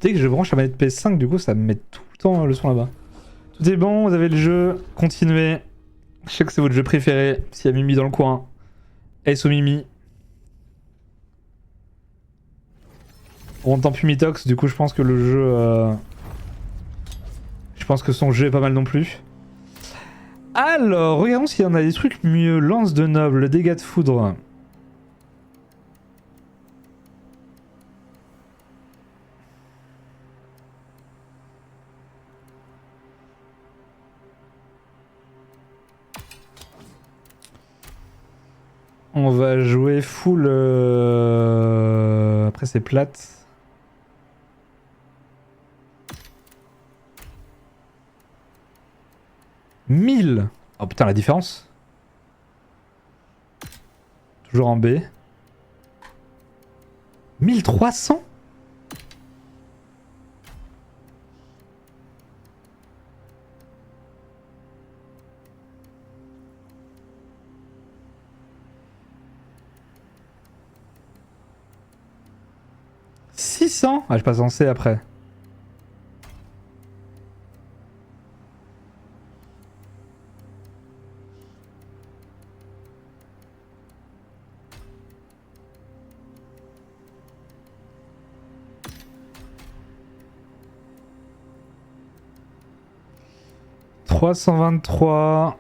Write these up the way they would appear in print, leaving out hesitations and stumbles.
Dès que je branche la manette PS5, du coup, ça me met tout le temps le son là-bas. Tout est bon, vous avez le jeu, continuez. Je sais que c'est votre jeu préféré. S'il y a Mimi dans le coin, S au Mimi. On entend plus Mitox, du coup, je pense que le jeu. Je pense que son jeu est pas mal non plus. Alors, regardons s'il y en a des trucs mieux. Lance de noble, dégâts de foudre. On va jouer full... Après c'est plate. « 1000 !» Oh putain la différence. Toujours en B. 1300 ? « 600 ?» Ah, je passe en C après. « 323 ».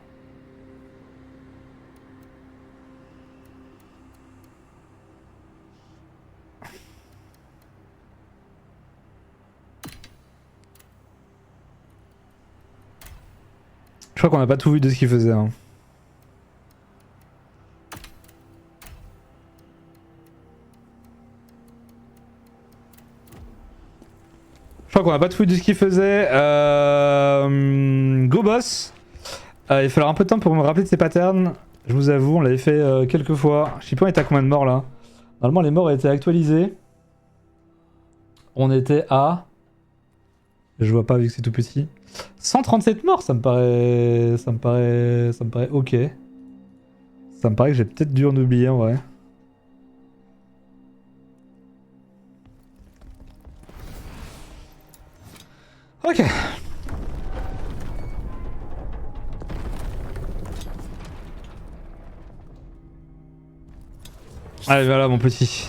Je crois qu'on n'a pas tout vu de ce qu'il faisait. Hein. Je crois qu'on n'a pas tout vu de ce qu'il faisait. Go boss. Il va falloir un peu de temps pour me rappeler de ses patterns. Je vous avoue, on l'avait fait quelques fois. Je sais pas on était à combien de morts là. Normalement les morts étaient actualisés. On était à... Je vois pas vu que c'est tout petit. 137 morts, ça me paraît ok. Ça me paraît que j'ai peut-être dû en oublier en vrai. Ok. Allez voilà mon petit.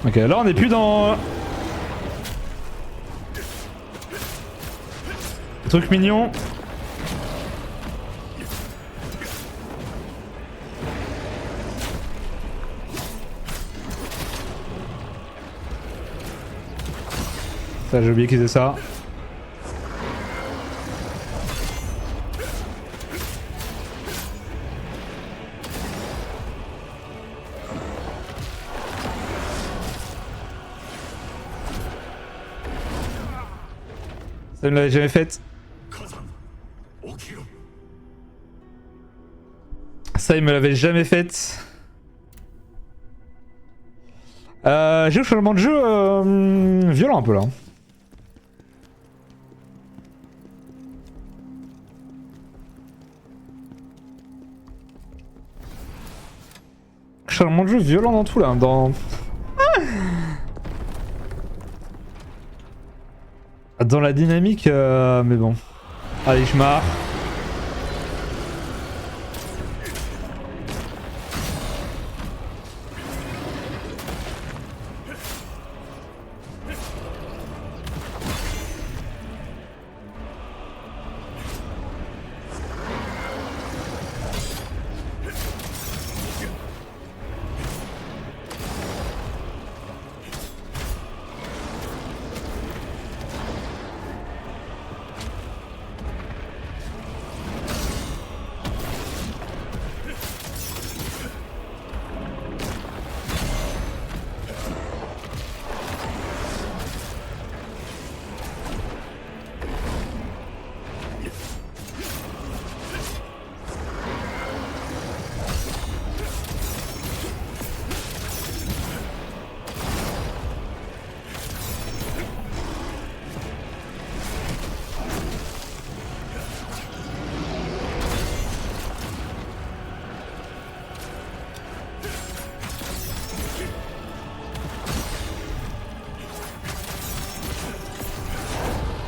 Ok, là on est plus dans... Truc mignon. Ça j'ai oublié qu'ils faisaient ça. Ça me l'avait jamais faite. Ça il me l'avait jamais faite. J'ai eu un changement de jeu violent un peu là. Changement de jeu violent dans tout là. Dans la dynamique, mais bon. Allez, je marre.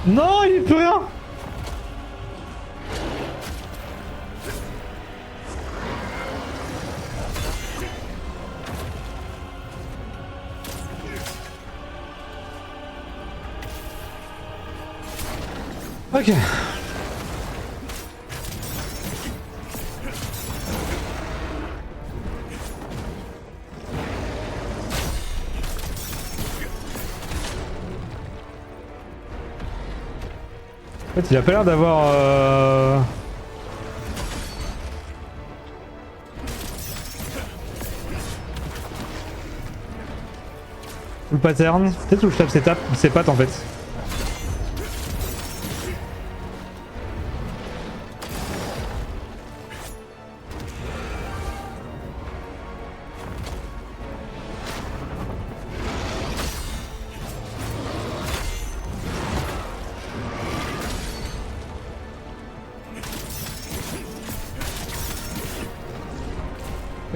Non, il est plus rien. Ok. En fait, il a pas l'air d'avoir... le pattern. Peut-être où je tape ses pattes en fait.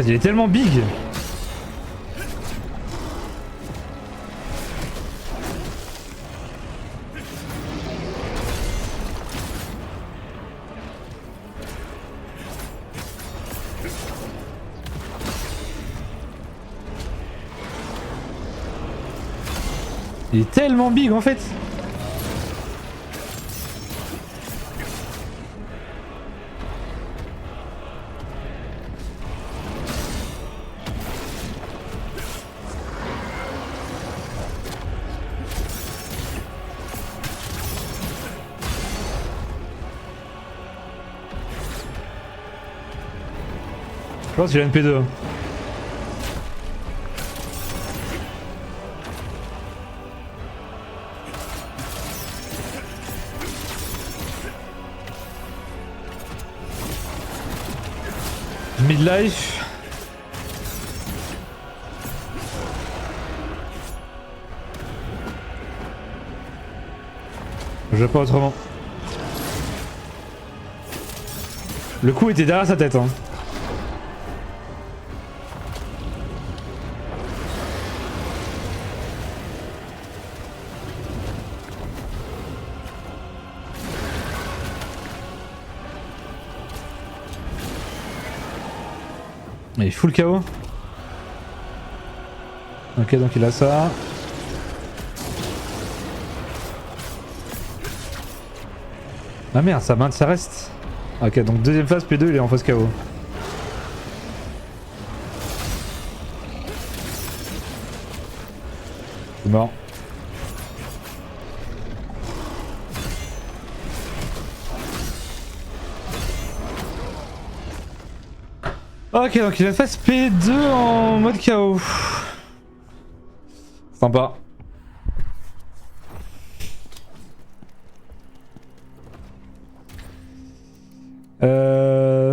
Il est tellement big. Il est tellement big en fait. Je pense qu'il a une P2. Midlife. Je vais pas autrement. Le coup était derrière sa tête hein. Il est full KO. Ok, donc il a ça. Ah merde, ça reste. Ok, donc deuxième phase, P2, il est en phase KO. C'est mort. Ok, donc il a phase P2 en mode KO. Sympa.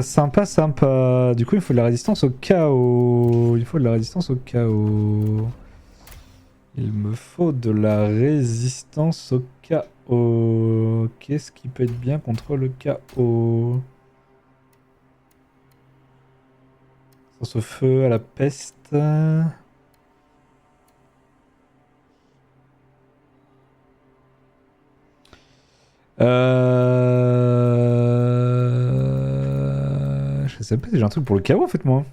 Sympa, sympa. Du coup, il faut de la résistance au chaos. Il faut de la résistance au chaos. Il me faut de la résistance au chaos. Qu'est-ce qui peut être bien contre le chaos? Sens au feu, à la peste. Je sais pas si j'ai un truc pour le chaos en fait moi.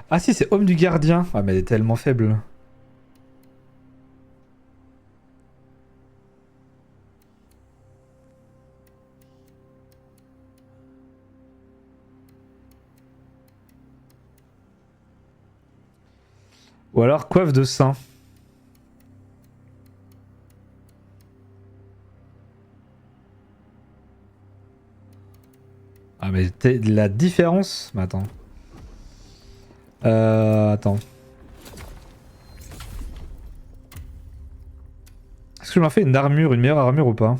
Ah si, c'est homme du gardien. Ah mais elle est tellement faible. Ou alors coiffe de saint. Ah mais la différence... Mais attends. Attends. Est-ce que je m'en fais une armure, une meilleure armure ou pas?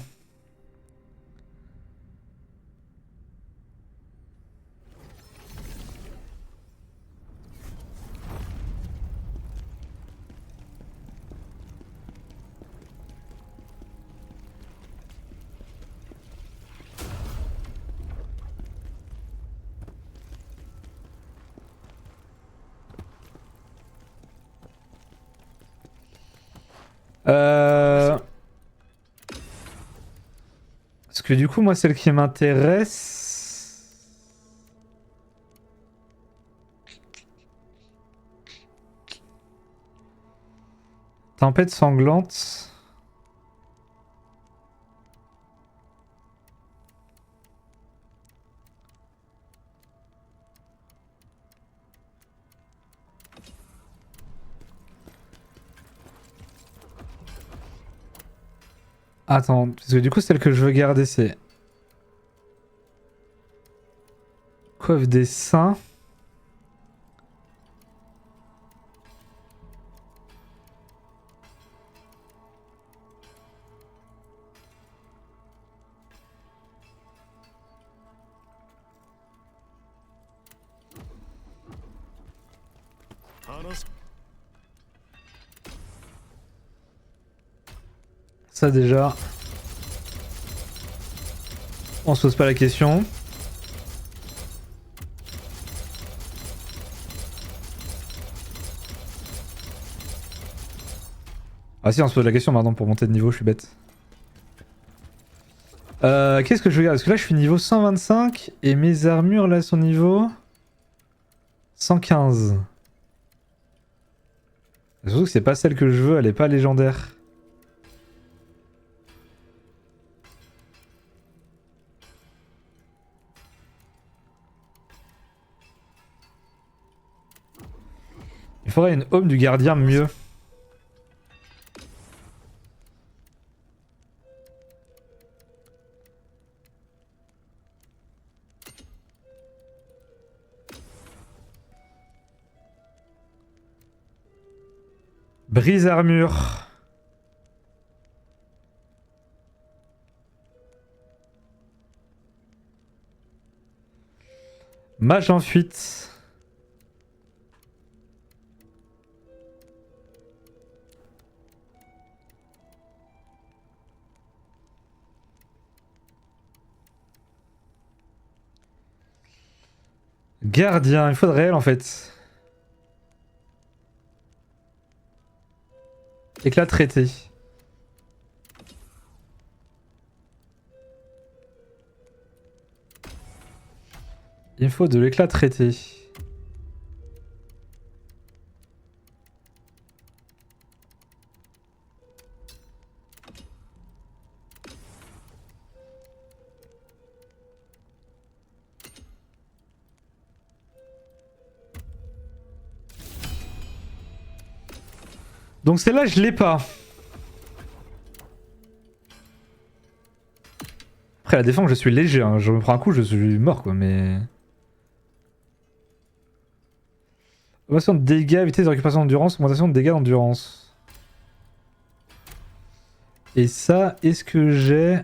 que du coup, moi, celle qui m'intéresse... Tempête sanglante. Attends, parce que du coup, celle que je veux garder, c'est... Coiffe des seins. Ça déjà, on se pose pas la question. Ah si, on se pose la question maintenant pour monter de niveau, je suis bête. Qu'est-ce que je regarde? Parce que là je suis niveau 125 et mes armures là sont niveau 115. Surtout que c'est pas celle que je veux, elle est pas légendaire. Il faudrait une home du gardien mieux. Brise armure. Mage en fuite. Gardien, il faut de réel en fait. Éclat traité. Il me faut de l'éclat traité. Donc celle-là, je l'ai pas. Après, la défense, je suis léger. Hein. Je me prends un coup, je suis mort, quoi, mais... Augmentation de dégâts, vitesse de récupération d'endurance, augmentation de dégâts d'endurance. Et ça, est-ce que j'ai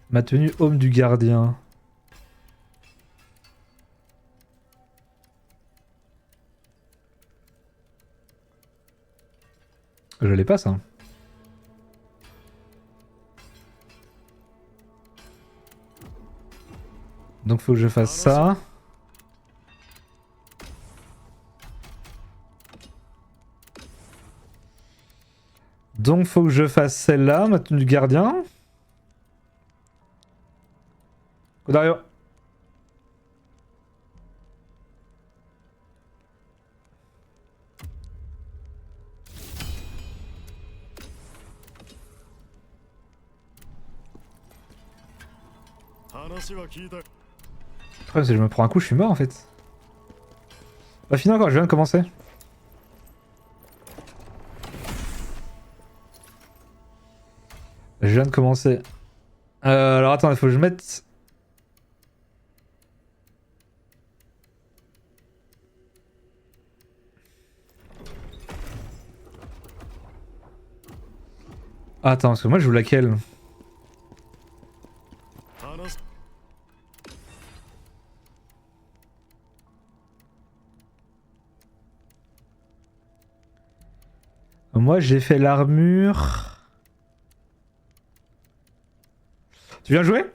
ma tenue homme du gardien? Je l'ai pas, ça. Donc faut que je fasse ça. Donc faut que je fasse celle-là, ma tenue du gardien. Dario. Le problème c'est que je me prends un coup, je suis mort en fait. Pas fini encore, je viens de commencer. Je viens de commencer. Alors attends, il faut que je mette... Attends, parce que moi je joue laquelle? Moi j'ai fait l'armure... Tu viens jouer?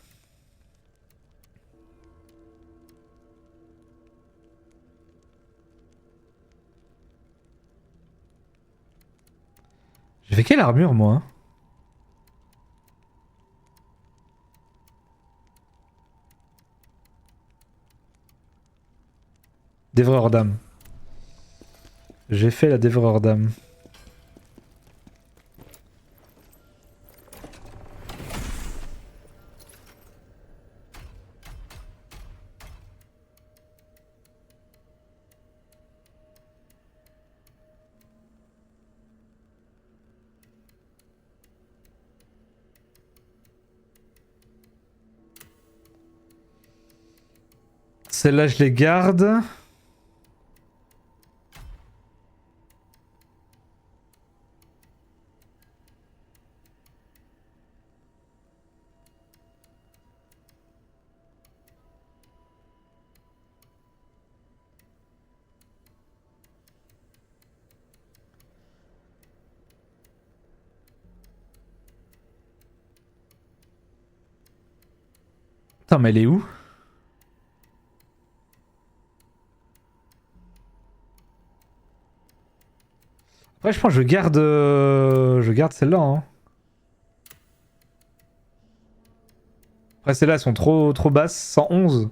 J'ai fait quelle armure moi? Dévoreur d'âme. J'ai fait la dévoreur d'âme. Celles-là, je les garde. Putain, mais elle est où? Après, je pense que je garde celle-là. Hein. Après, celles-là, elles sont trop basses. 111.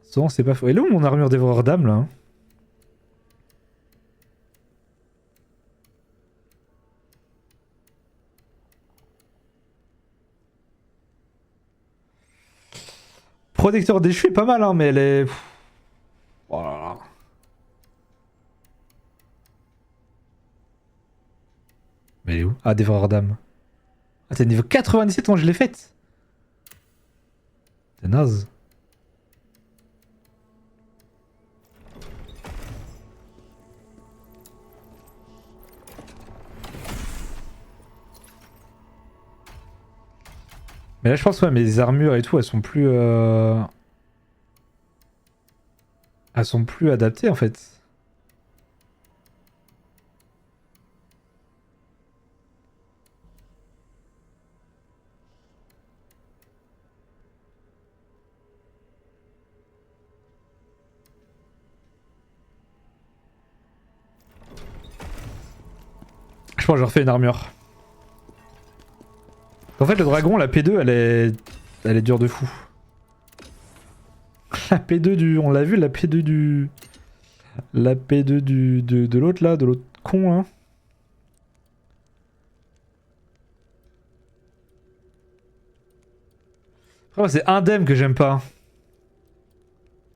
Souvent, c'est pas faux. Elle est où mon armure dévoreur d'âme là? Protecteur déchu est pas mal, hein, mais elle est. Oh là là. Mais elle est où? Ah, dévoreur d'âme. Ah, t'es niveau 97 quand je l'ai faite. T'es naze. Mais là, je pense, ouais, mes armures et tout, elles sont plus. Elles sont plus adaptées en fait. Je pense que je refais une armure. En fait, le dragon, la P2, elle est dure de fou. La P2 du. On l'a vu, la P2 du. La P2 de l'autre là, de l'autre con hein. Après, c'est Indem que j'aime pas.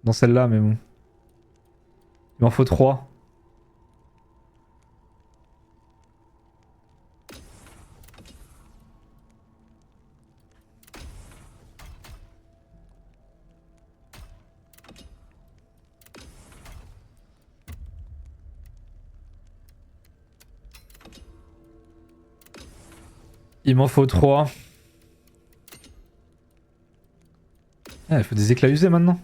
Dans celle-là, mais bon. Il m'en faut 3. Il m'en faut 3. Ah, il faut des éclats usés maintenant.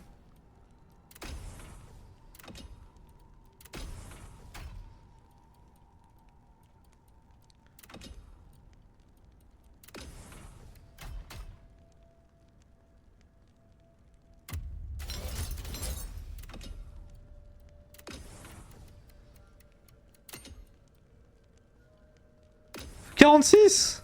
« 46 !»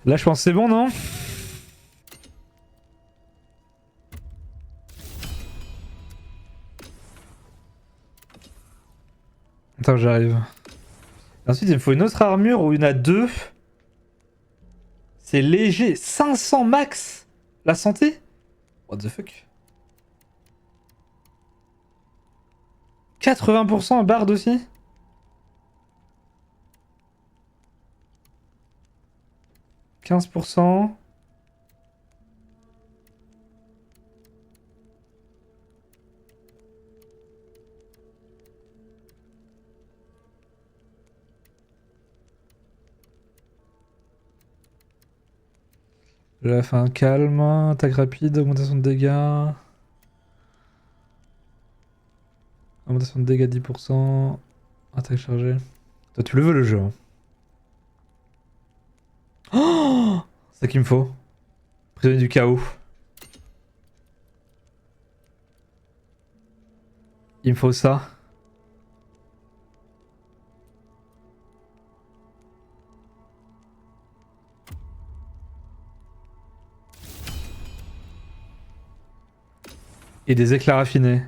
Là, je pense que c'est bon, non? Attends, j'arrive. Ensuite, il me faut une autre armure où il y en a 2. C'est léger. 500 max. La santé? What the fuck? 80% à barde aussi? « 15%. Là, fait un calme, attaque rapide, augmentation de dégâts. Augmentation de dégâts 10%. Attaque chargée. Toi, tu le veux le jeu. Hein. Oh, C'est ça qu'il me faut. Prisonnier du chaos. Il me faut ça. Et des éclats raffinés.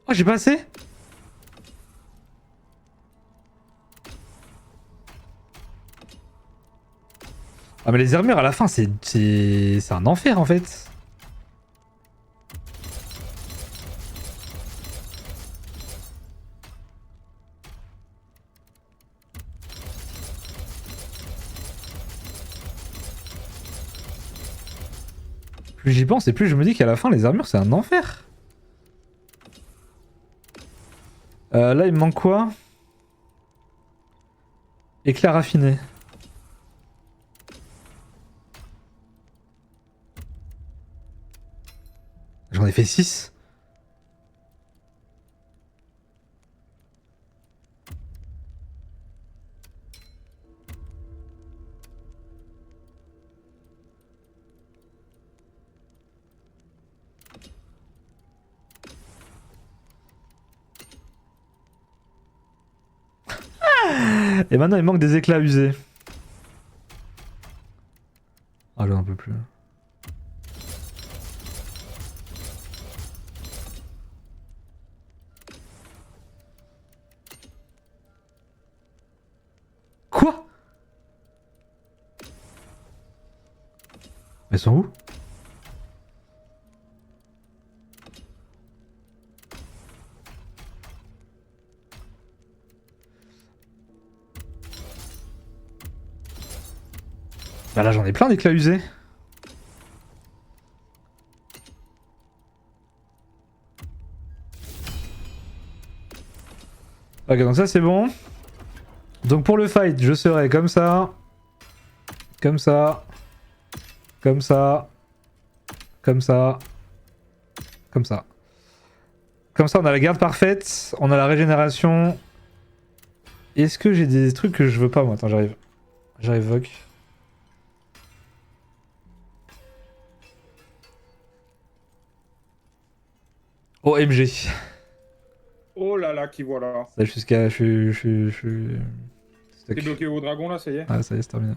Oh, j'ai pas assez? Ah mais les armures à la fin c'est un enfer en fait. Plus j'y pense et plus je me dis qu'à la fin les armures c'est un enfer. Là il me manque quoi? Éclat raffiné. J'en ai fait 6. Et maintenant il manque des éclats usés. Ah j'en peux plus. Quoi? Elles sont où? Bah là j'en ai plein d'éclats usés. Ok donc ça c'est bon. Donc pour le fight je serai comme ça. Comme ça. Comme ça. Comme ça. Comme ça. Comme ça on a la garde parfaite. On a la régénération. Est-ce que j'ai des trucs que je veux pas moi? Attends j'arrive. J'arrive Vogue. OMG. Oh là là, qui voilà. Ça jusqu'à... Je suis... T'es bloqué au dragon là, ça y est? Ah ça y est c'est terminé.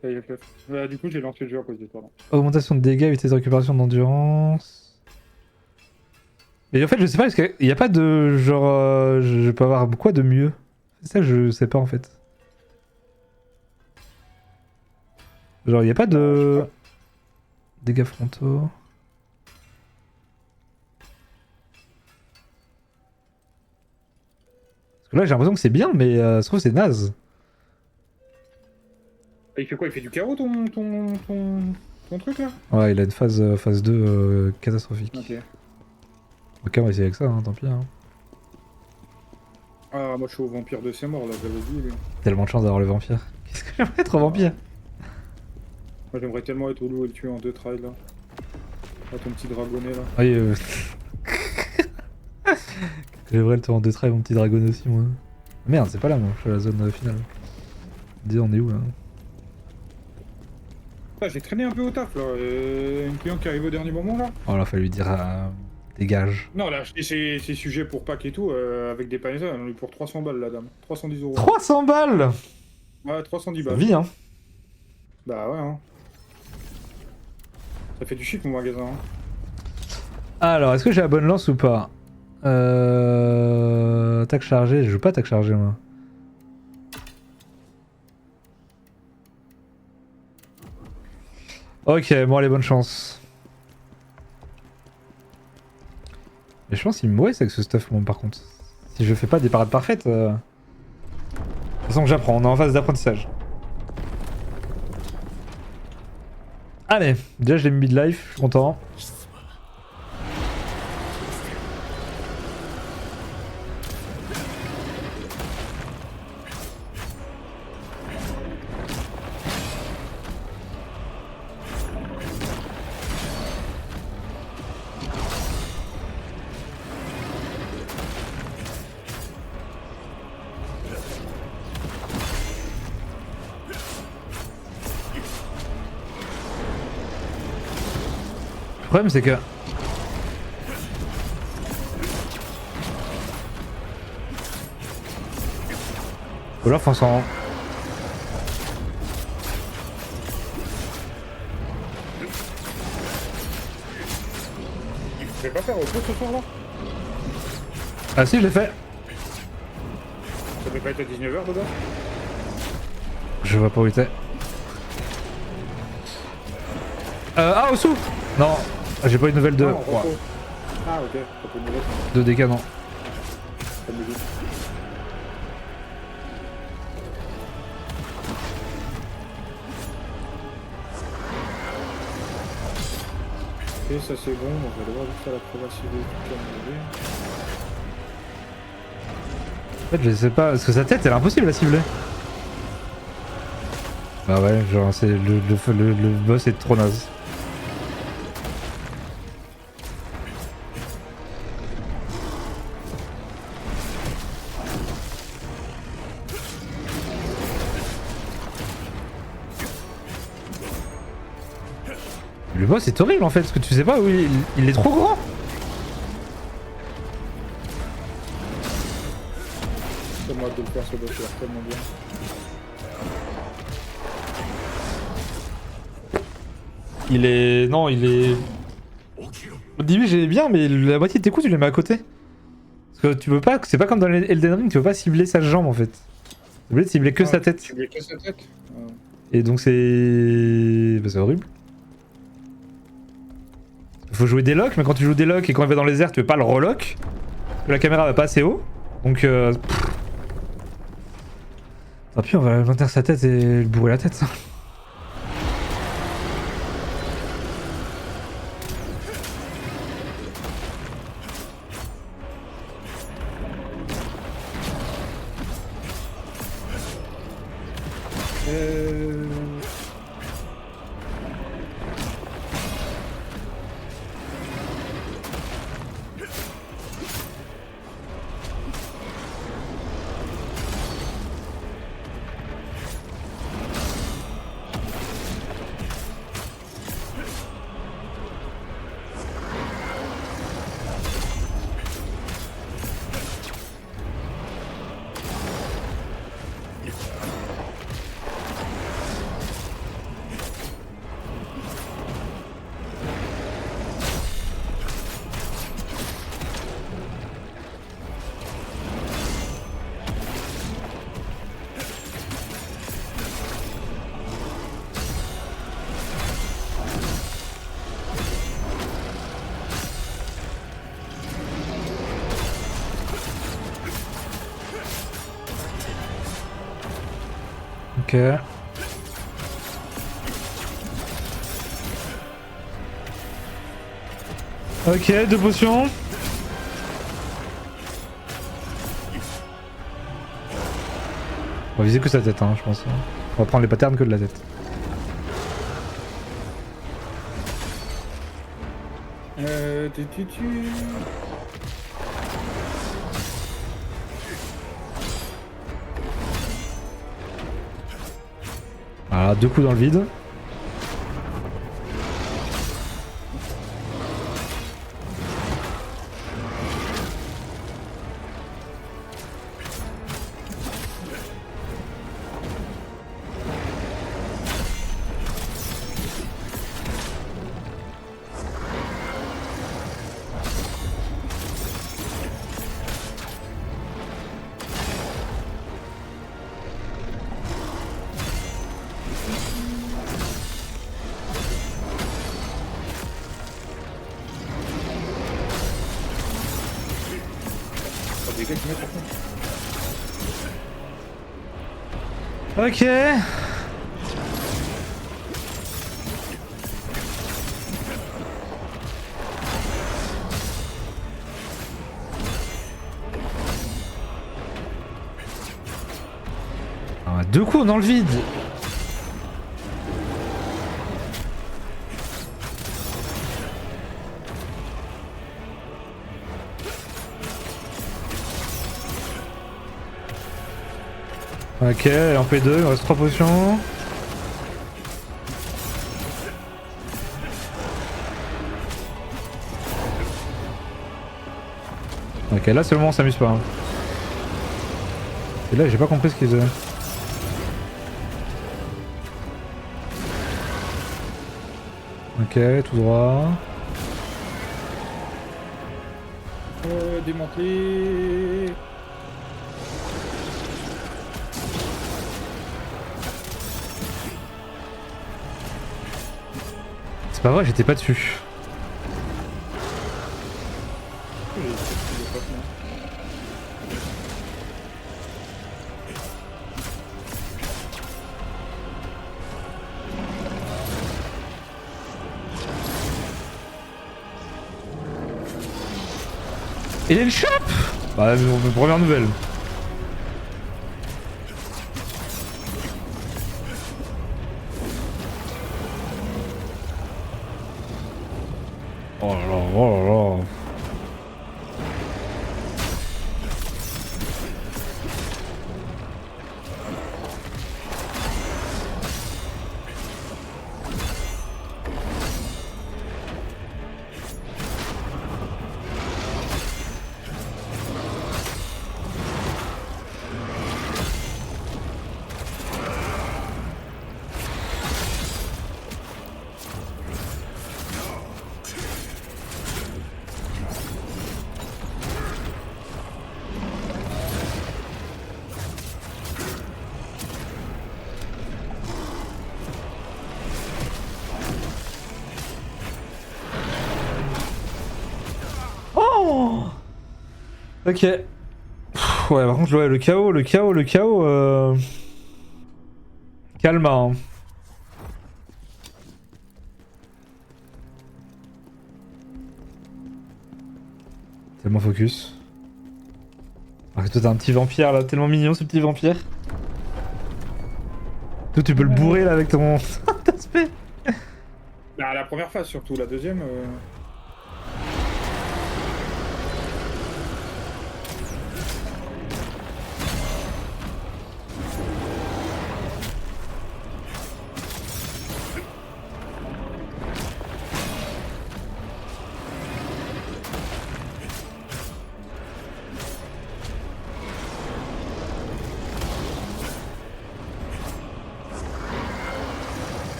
Ça y est, chef. Du coup, j'ai lancé le jeu à cause de toi. Là. Augmentation de dégâts, vitesse de récupération d'endurance. Mais en fait je sais pas, parce qu'il n'y a pas de genre... je peux avoir quoi de mieux? C'est ça que je sais pas en fait. Genre il n'y a pas de... Dégâts frontaux... Parce que là j'ai l'impression que c'est bien, mais ça se trouve c'est naze. Il fait quoi? Il fait du chaos ton truc là? Ouais, il a une phase 2 catastrophique. Ok. Ok, on va essayer avec ça, hein, tant pis. Hein. Ah, moi je suis au vampire de ses morts là, j'avais dit lui. Tellement de chance d'avoir le vampire. Qu'est-ce que j'aimerais être au vampire? Moi j'aimerais tellement être au loup et le tuer en 2 trails là. Ah, ton petit dragonnet là. Oui, j'aimerais le tour en 2 traits, mon petit dragon aussi, moi. Merde, c'est pas là, moi, je suis à la zone finale. Dis, on est où là? Ah, j'ai traîné un peu au taf là. Une cliente qui arrive au dernier moment là. Oh là, fallait lui dire dégage. Non, là, c'est sujet pour Pâques et tout, avec des paniers, on a eu pour 300 balles la dame. 310 euros. 300 balles! Ouais, 310 Ça balles. vit, hein. Bah ouais, hein. Ça fait du chic mon magasin. Hein. Alors, est-ce que j'ai la bonne lance ou pas? Attaque chargée, je joue pas attaque chargée, moi. Ok, bon allez, bonne chance. Mais je pense qu'il me waste avec ce stuff, moi, par contre. Si je fais pas des parades parfaites... De toute façon, j'apprends, on est en phase d'apprentissage. Allez, déjà je l'ai mis mid-life, je suis content. problème c'est que... Ou alors faut s'en... Je vais pas faire autre chose ce soir là. Ah si, je l'ai fait. Ça devait pas être à 19h dedans. Je vois pas où il était. Ah, au sous. Non, j'ai pas eu de nouvelle de... Ah, en repos. Ah ok, ça peut mourir. 2 dégâts, non. Ça me dit. Ok, ça c'est bon, on va devoir juste faire la probation des trucs En fait, je sais pas, parce que sa tête elle est impossible à cibler. Bah ouais, genre c'est le boss est trop naze. Le boss est horrible en fait, parce que tu sais pas où il est trop grand. C'est moi de le faire ce boss, il a tellement bien. Il est... Non, il est... Au début j'aimais bien, mais la moitié de tes coups tu les mets à côté. Parce que tu peux pas... C'est pas comme dans Elden Ring, tu peux pas cibler sa jambe en fait. Tu peux cibler que sa tête. Tu veux que sa tête. Et donc c'est... Bah, c'est horrible. Faut jouer des locks, mais quand tu joues des locks et quand il va dans les airs, tu peux pas le relock. Parce que la caméra va pas assez haut. Donc tant pis, on va maintenir sa tête et le bourrer la tête. Ça. Ok. Ok, 2 potions. On va viser que sa tête, hein, je pense. On va prendre les patterns que de la tête. Tu. Voilà, 2 coups dans le vide. Ok. Ah, 2 coups dans le vide. Ok, en P2, il reste 3 potions. Ok, là c'est le moment où on s'amuse pas. Hein. Et là j'ai pas compris ce qu'ils faisaient. Ok, tout droit. Démantelé. C'est pas vrai, j'étais pas dessus. Et il chope. Bah, première nouvelle. Oh là là, oh là là. Oh. Ok. Pff, ouais, par contre, ouais, le chaos. Calme, hein. Tellement focus. Alors que toi, t'as un petit vampire là, tellement mignon ce petit vampire. Toi, tu peux le bourrer là avec ton aspect. Bah, la première phase surtout, la deuxième.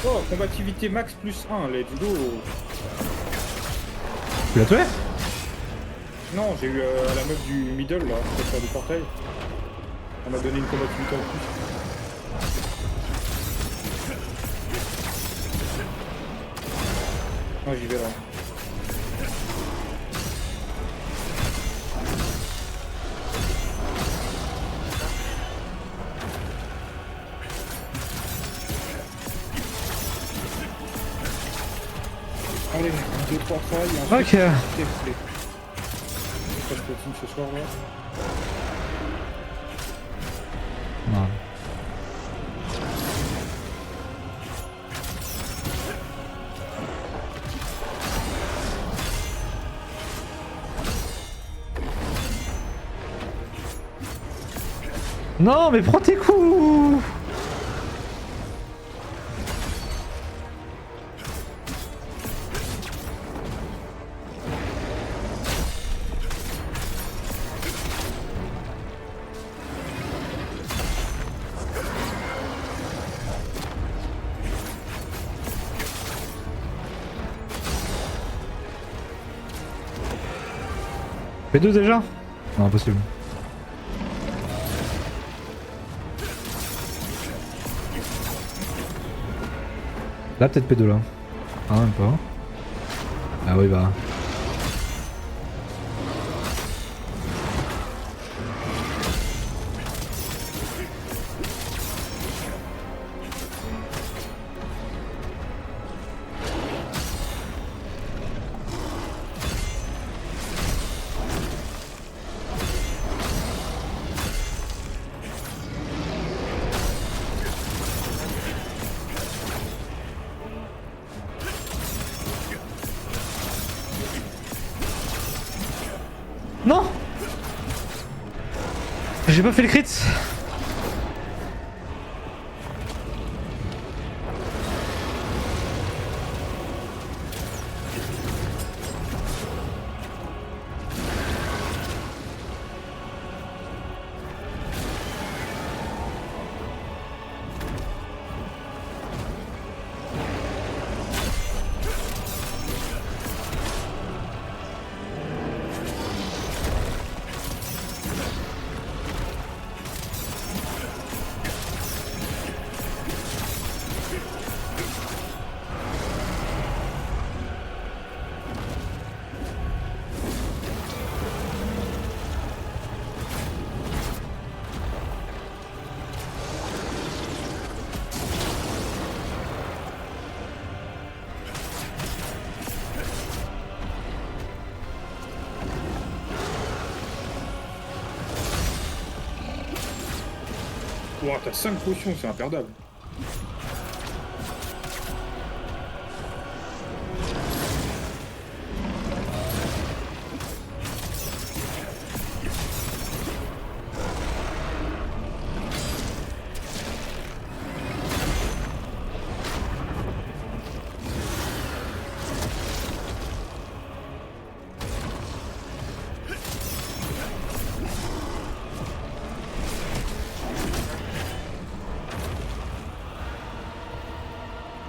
Oh, combativité max plus 1, let's go. Tu l'as tué? Non, j'ai eu la meuf du middle là, pour faire du portail. On m'a donné une combativité en plus. Ah, j'y vais là. Allez, 2-3 failles et ensuite... Ok. Je continue ce soir là. Non. Non, mais prends tes coups. P2 déjà? Non, impossible. Là, peut-être P2 là. Ah, même pas. Ah oui, bah. Non! J'ai pas fait le crit. Ouah, t'as 5 potions, c'est imperdable.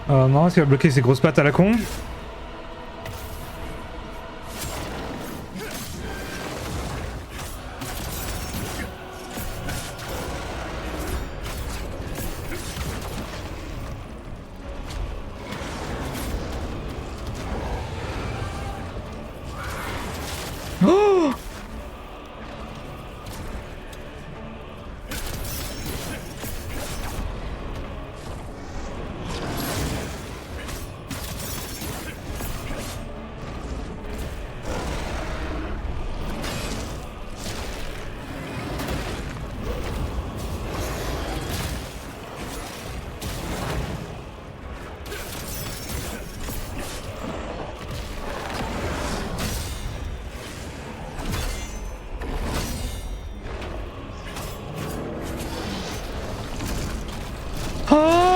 Non, est-ce qu'il va bloquer ses grosses pattes à la con? Oh! Ah!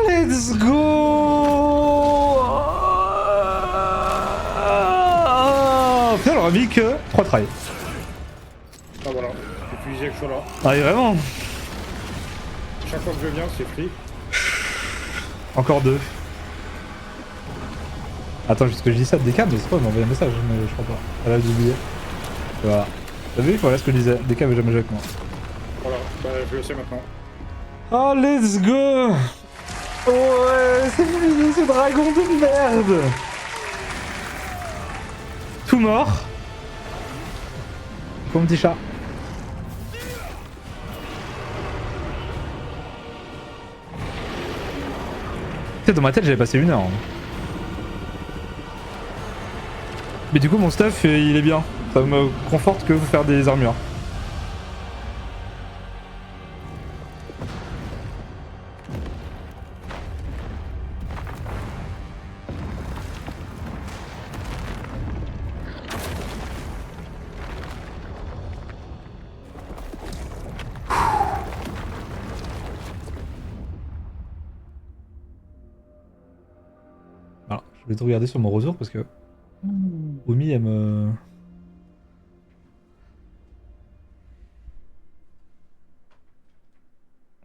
Let's go! Putain, on aura mis que 3 tries. Ah voilà, j'ai pu viser que je sois là. Ah, et vraiment? Chaque fois que je viens, c'est free. Encore 2. Attends, juste que je dis ça de DK, mais c'est pas, il m'a envoyé un message, mais je crois pas. Elle a oublié. Voilà. T'as vu? Voilà ce que je disais. DK veut jamais jouer avec moi. Voilà, bah je le sais maintenant. Oh, let's go! Ouais, c'est fini ce dragon de merde! Tout mort. Mon petit chat. Tu sais, dans ma tête, j'avais passé 1 heure. Hein. Mais du coup, mon stuff, il est bien. Ça me conforte que vous faire des armures. voulais tout regarder sur mon retour parce que Omi elle me...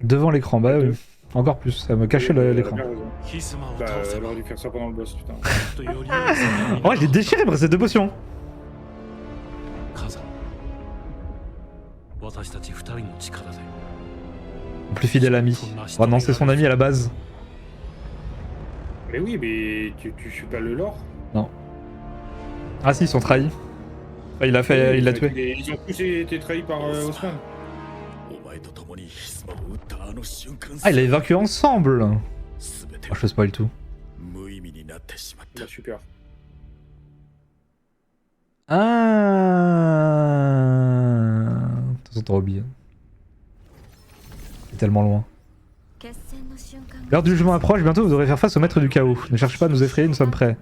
Devant l'écran, bah oui. Encore plus, ça me cachait l'écran. Bah, elle aurait dû faire ça pendant le boss, putain. Oh, je l'ai déchiré, il me restait 2 potions. Mon plus fidèle ami. Oh non, c'est son ami à la base. Mais oui, mais tu suis pas le lore. Non. Ah si, ils sont trahis. Enfin, il a fait, il l'a tué. Ils ont tous été trahis par Haussmann. Ah, ils l'avaient vaincu ensemble. Oh, je spoil tout. Bah, super. Ah. De toute façon, t'auras oublié. C'est tellement loin. L'heure du jugement approche, bientôt vous devrez faire face au maître du chaos. Ne cherche pas à nous effrayer, nous sommes prêts.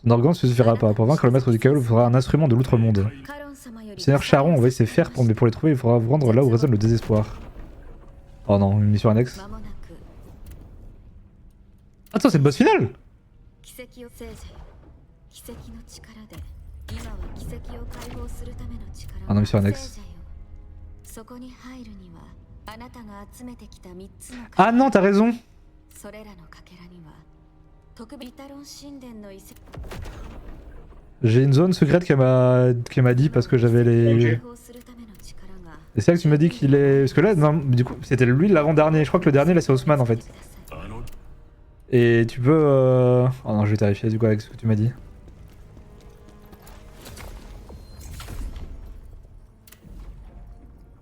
Ton arrogance ne suffira pas. Pour vaincre le maître du chaos, il vous faudra un instrument de l'outre-monde. Le Seigneur Charon envoie ses fers, mais pour les trouver, il faudra vous rendre là où résonne le désespoir. Oh non, une mission annexe. Attends, c'est le boss final! Ah non, mission annexe. Ah non, t'as raison! J'ai une zone secrète qu'elle m'a dit parce que j'avais les... Et c'est là que tu m'as dit qu'il est... Parce que là, non, du coup, c'était lui l'avant-dernier. Je crois que le dernier, là, c'est Haussmann, en fait. Et tu peux... Oh non, je vais vérifier du coup avec ce que tu m'as dit.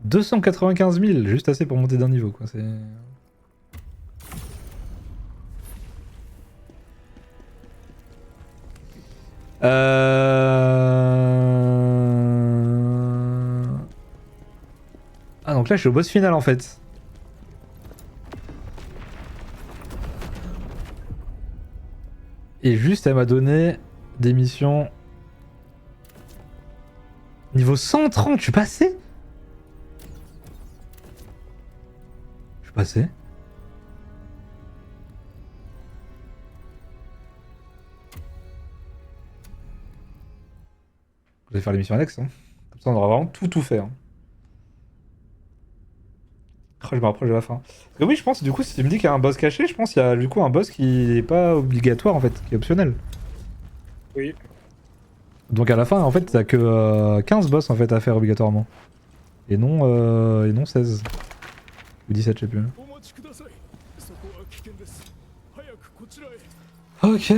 « 295 000, juste assez pour monter d'un niveau, quoi. C'est... Ah donc là je suis au boss final en fait. Et juste elle m'a donné des missions... Niveau 130, je suis passé? Je suis passé? Je vais faire les missions annexes, hein. Comme ça on aura vraiment tout fait. Hein. Oh, je me rapproche de la fin. Et oui, je pense, du coup, si tu me dis qu'il y a un boss caché, je pense qu'il y a du coup un boss qui est pas obligatoire en fait, qui est optionnel. Oui. Donc à la fin, en fait, t'as que 15 boss en fait à faire obligatoirement. Et non 16. Ou 17, je sais plus. Ok.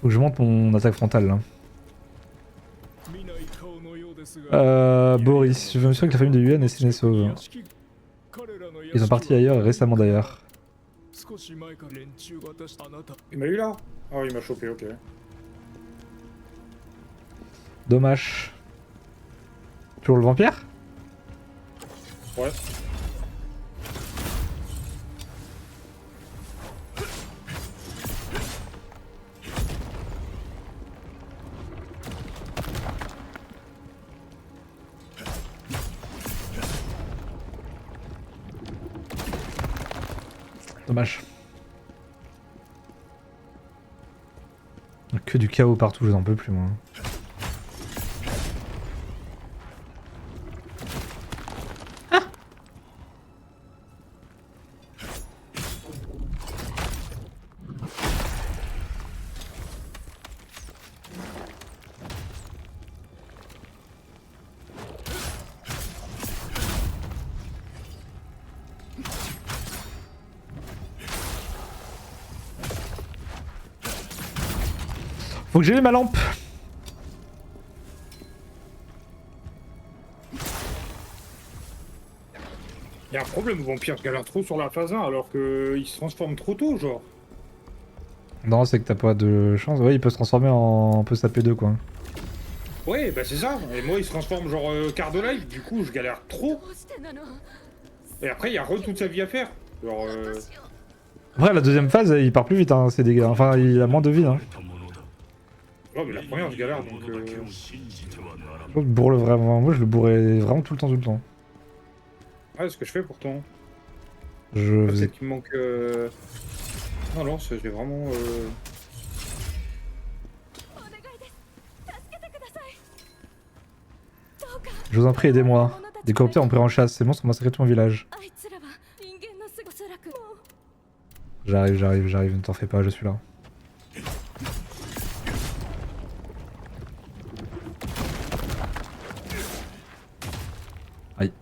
Faut que je monte mon attaque frontale là. Boris, je veux m'assurer que la famille de Yuan est saine et sauve. Ils sont partis ailleurs récemment d'ailleurs. Il m'a eu là? Ah il m'a chopé, ok. Dommage. Toujours le vampire? Ouais. Dommage. Que du chaos partout, je n'en peux plus moi. Ah! Faut que j'aie ma lampe. Y'a un problème, le vampire, je galère trop sur la phase 1 alors qu'il se transforme trop tôt, genre. Non, c'est que t'as pas de chance. Ouais, il peut se transformer en post AP2 quoi. Ouais, bah c'est ça. Et moi, il se transforme genre quart de life, du coup, je galère trop. Et après, il y a toute sa vie à faire. Genre. Après, la deuxième phase, il part plus vite, hein, ses dégâts. Enfin, il a moins de vie. Hein. Ouais, mais la première, je galère donc. Je bourre le vraiment. Moi, je le bourrais vraiment tout le temps, tout le temps. Ouais, ce que je fais pourtant. Je Ah, faisais. peut-être qu'il me manque. Non, non, j'ai vraiment. Je vous en prie, aidez-moi. Des corrupteurs ont pris en chasse. Ces monstres ont massacré tout mon village. J'arrive, j'arrive, j'arrive. Ne t'en fais pas, je suis là. Aïe.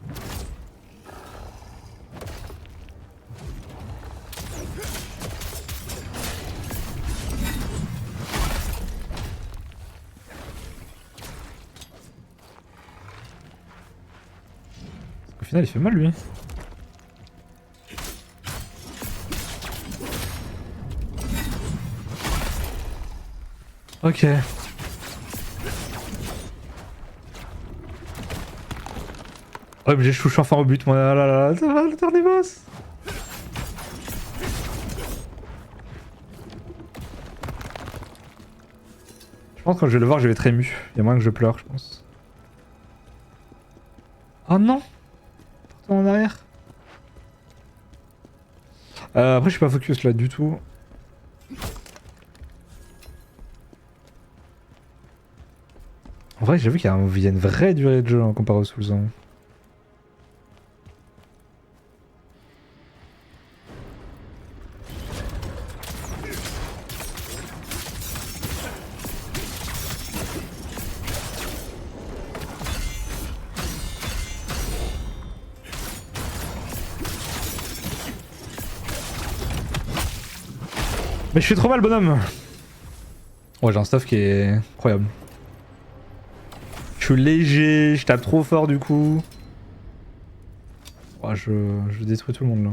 Au final, il fait mal, lui. Ok. Ouais, mais je suis enfin au but, moi. Ah là là, ça va, le dernier boss. Je pense que quand je vais le voir, je vais être ému. Il y a moyen que je pleure, je pense. Oh non! Retourne en arrière. Après, je suis pas focus là du tout. En vrai, j'avoue qu'il y a une vraie durée de jeu hein, comparé aux Souls. Hein. Mais je suis trop mal, bonhomme! Ouais, j'ai un stuff qui est incroyable. Je suis léger, je tape trop fort du coup. Ouais, je détruis tout le monde là.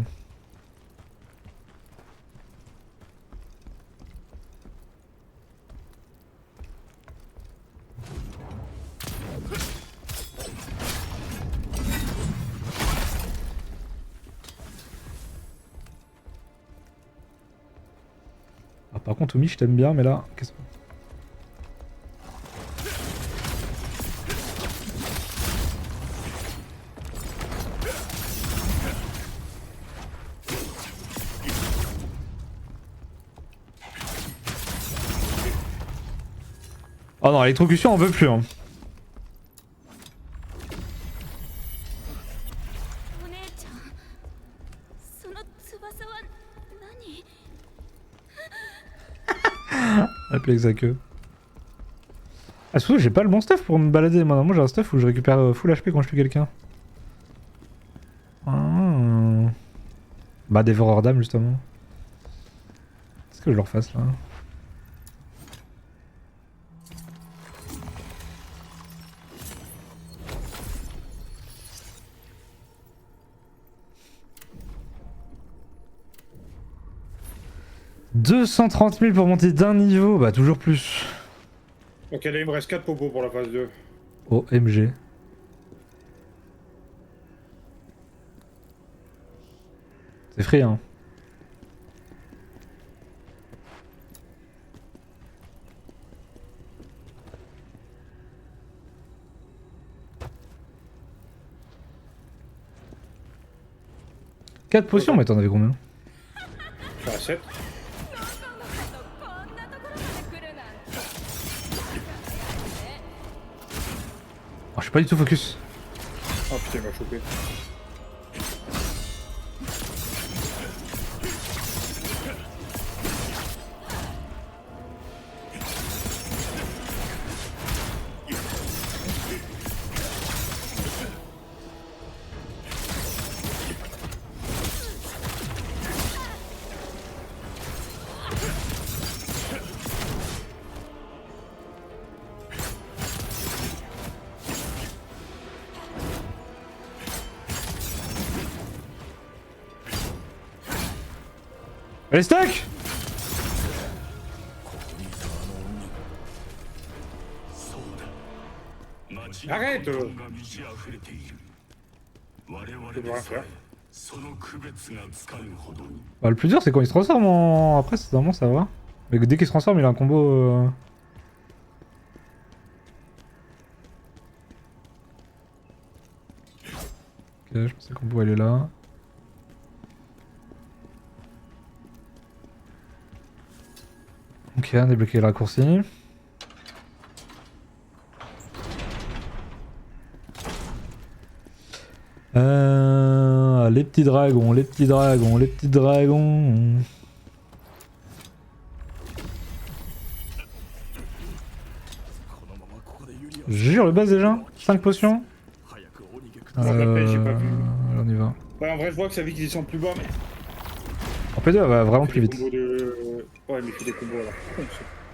Ah, par contre, Omi, je t'aime bien, mais là, qu'est-ce que. Oh non, l'électrocution, on veut plus. Hein. Appelez que. Ah, surtout, j'ai pas le bon stuff pour me balader. Moi, j'ai un stuff où je récupère full HP quand je tue quelqu'un. Ah. Bah, dévoreur d'âme, justement. Est-ce que je le refasse là? « 230 000 pour monter d'un niveau, bah toujours plus. » Ok, là, il me reste 4 popos pour la phase 2. OMG. C'est frais, hein. Quatre potions, mais t'en avais combien? Je suis à 7. Oh, je suis pas du tout focus. Oh putain, il m'a chopé. Allez, stack! Arrête Je peux rien faire. Bah, le plus dur, c'est quand il se transforme en. Après, c'est vraiment ça va. Mais dès qu'il se transforme, il a un combo. je pensais qu'on pouvait aller là. Ok, on a débloqué le raccourci. Les petits dragons, les petits dragons, les petits dragons. Jure, le boss déjà 5 potions. Après, j'ai pas vu. Allez, on y va. Ouais, en vrai, je vois que sa vie qui descend plus bas, mais. En P2, elle va vraiment Il fait plus des vite. combos de. Ouais, mais il fait des combos là.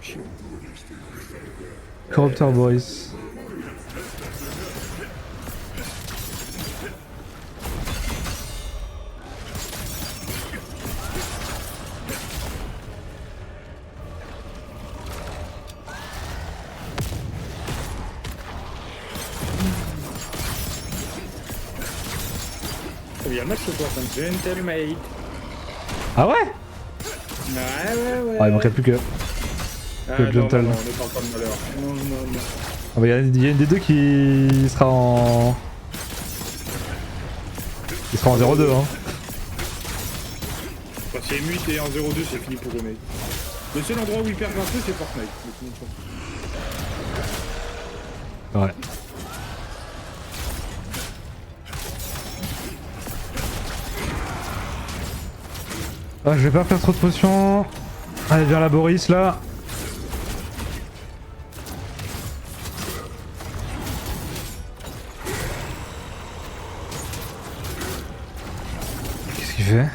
C'est chiant. Corrupteur Boris. Il y a un match ce soir, c'est un Gentlemate. Ah ouais? Ouais. Ah, il manquerait plus que. Ah, que non, Gentle. non, ne parle pas de malheur. Non. Ah bah, il y a une des deux qui sera en. Qui sera en 0-2 hein. Bah, c'est M8 et en 0-2, c'est fini pour eux, mec. Le seul endroit où ils perdent un peu, c'est Fortnite. Mais tout le monde s'en fout. Ouais. Ah, je vais pas faire trop de potions. Allez, vers la Boris là. Qu'est-ce qu'il fait?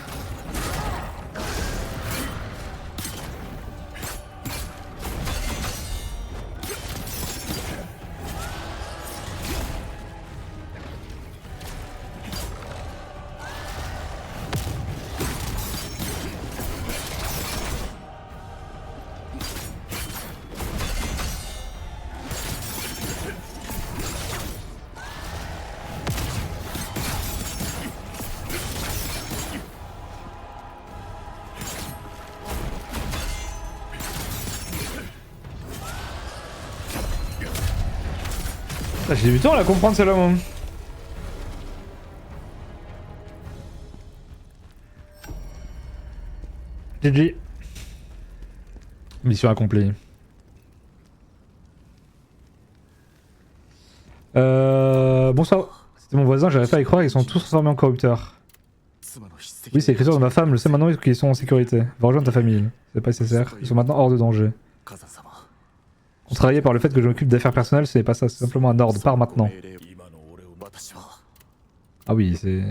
Ah, j'ai du temps à la comprendre celle-là, moi. GG. Mission accomplie. Bonsoir. C'était mon voisin, j'arrive pas à y croire, ils sont tous transformés en corrupteurs. Oui, c'est écrit sur de ma femme, je sais maintenant qu'ils sont en sécurité. Va rejoindre ta famille. C'est pas nécessaire, ils sont maintenant hors de danger. Contrarié par le fait que je m'occupe d'affaires personnelles, c'est pas ça, c'est simplement un ordre, pars maintenant. Ah oui, c'est...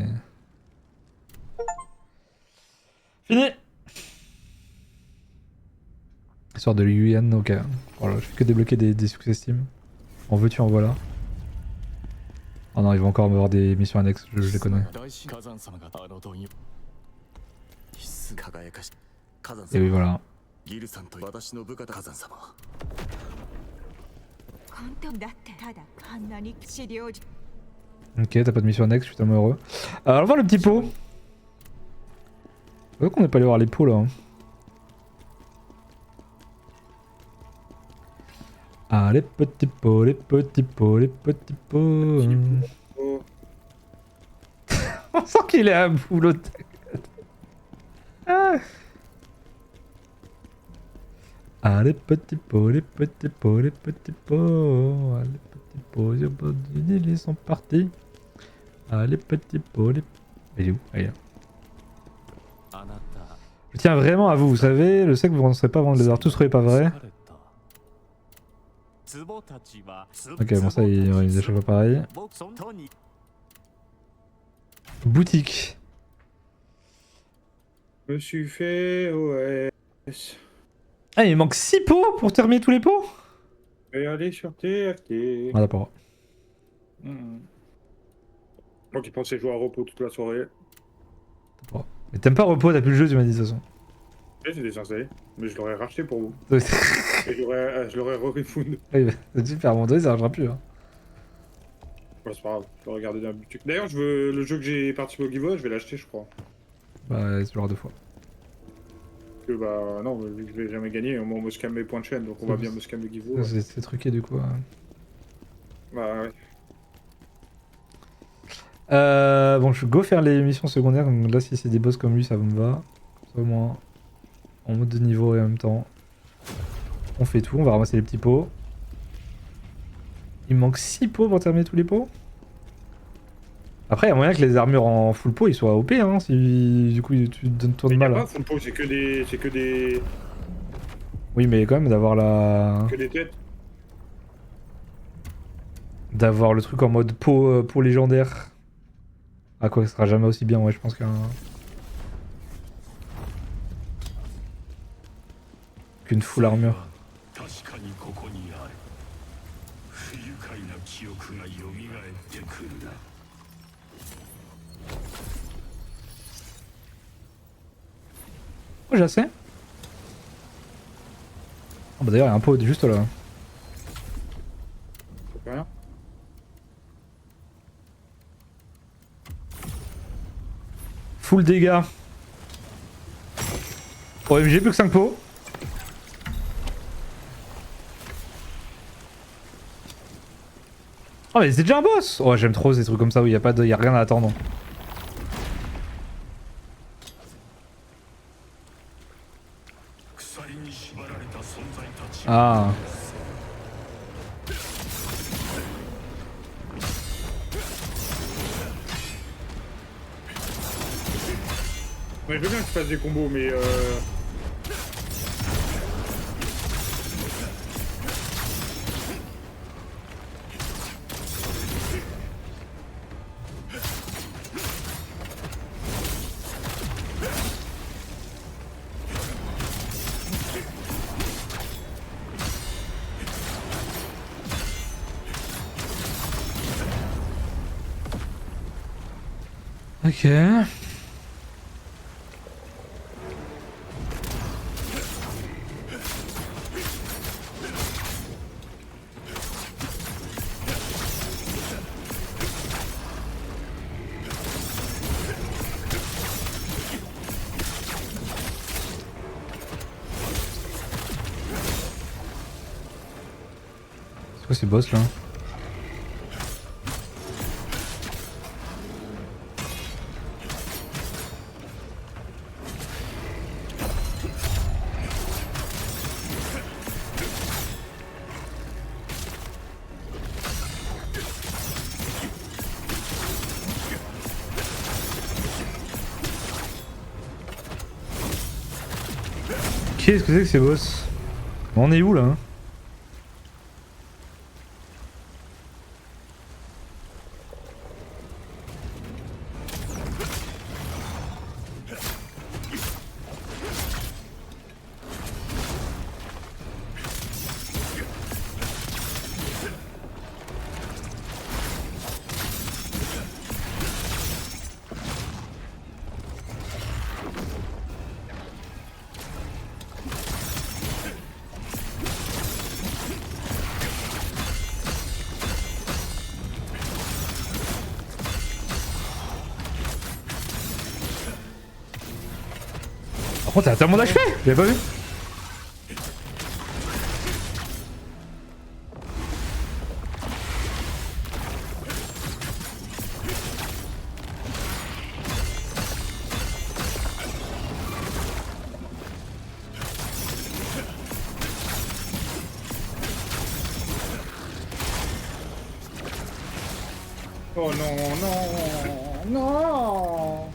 Fini. Histoire de Yuan, ok. Voilà, je fais que débloquer des succès Steam. En veux-tu, en voilà. Oh non, ils vont encore me avoir des missions annexes, je les connais. Et oui, voilà. Ok, t'as pas de mission annexe, je suis tellement heureux. Alors, voir le petit pot. C'est vrai qu'on n'est pas allé voir les pots là. Ah, les petits pots, les petits pots, les petits pots. Oh. On sent qu'il est à bout l'autre. Ah, les petits pots, les petits pots, les petits pots. Ah, les petits pots, j'ai pas d'idée, ils sont partis. Ah, les petits pots, les... Il est où? Ah, il est là. Je tiens vraiment à vous, vous savez, je sais que vous ne serez pas avant de les avoir tous trouvés pas vrai. Ok, bon ça il est chaque fois pareil. Boutique. Je me suis fait OS. Ah, il manque 6 pots pour terminer tous les pots? Et aller sur TFT. Ah d'accord. Moi qui pensais jouer à repos toute la soirée. Mais t'aimes pas repos, t'as plus le jeu, tu m'as dit de toute façon. Et j'ai désinstallé. Mais je l'aurais racheté pour vous. Oui, Et je l'aurais re-refund. c'est super, bon, ça marchera plus. Hein. Ouais, c'est pas grave, je vais regarder d'un boutique. D'ailleurs, le jeu que j'ai participé au giveaway, je vais l'acheter, je crois. Bah, tu l'auras 2 fois. Parce que bah non, vu que je vais jamais gagner, au moins on me scamme mes points de chaîne, donc on va bien me scam le giveaway. Ouais. C'est truqué du coup. Bah ouais. Bon, je go faire les missions secondaires. Donc là, si c'est des boss comme lui, ça me va. Au moins en mode de niveau et en même temps. On fait tout, on va ramasser les petits pots. Il me manque 6 pots pour terminer tous les pots. Après, il y a moyen que les armures en full pot ils soient OP, hein, si du coup tu te tournes mal. Pas full pot, c'est que des. Oui, mais quand même d'avoir la. Que des têtes. D'avoir le truc en mode pot pour légendaire. Ah, quoi, ça sera jamais aussi bien, ouais, je pense qu'une full armure. Oh, j'ai assez. Oh, bah d'ailleurs, il y a un pot juste là. Rien. Full dégâts. OMG, plus que 5 pots. Oh, mais c'est déjà un boss! Oh, j'aime trop ces trucs comme ça où il y a rien à attendre. Ah. Ouais, je veux bien que tu fasses des combos, mais Ok. C'est quoi ces boss là? Qu'est-ce que c'est que ces boss? On est où là? Par contre, t'as tellement d'achevé! J'avais pas vu! oh non, non, non.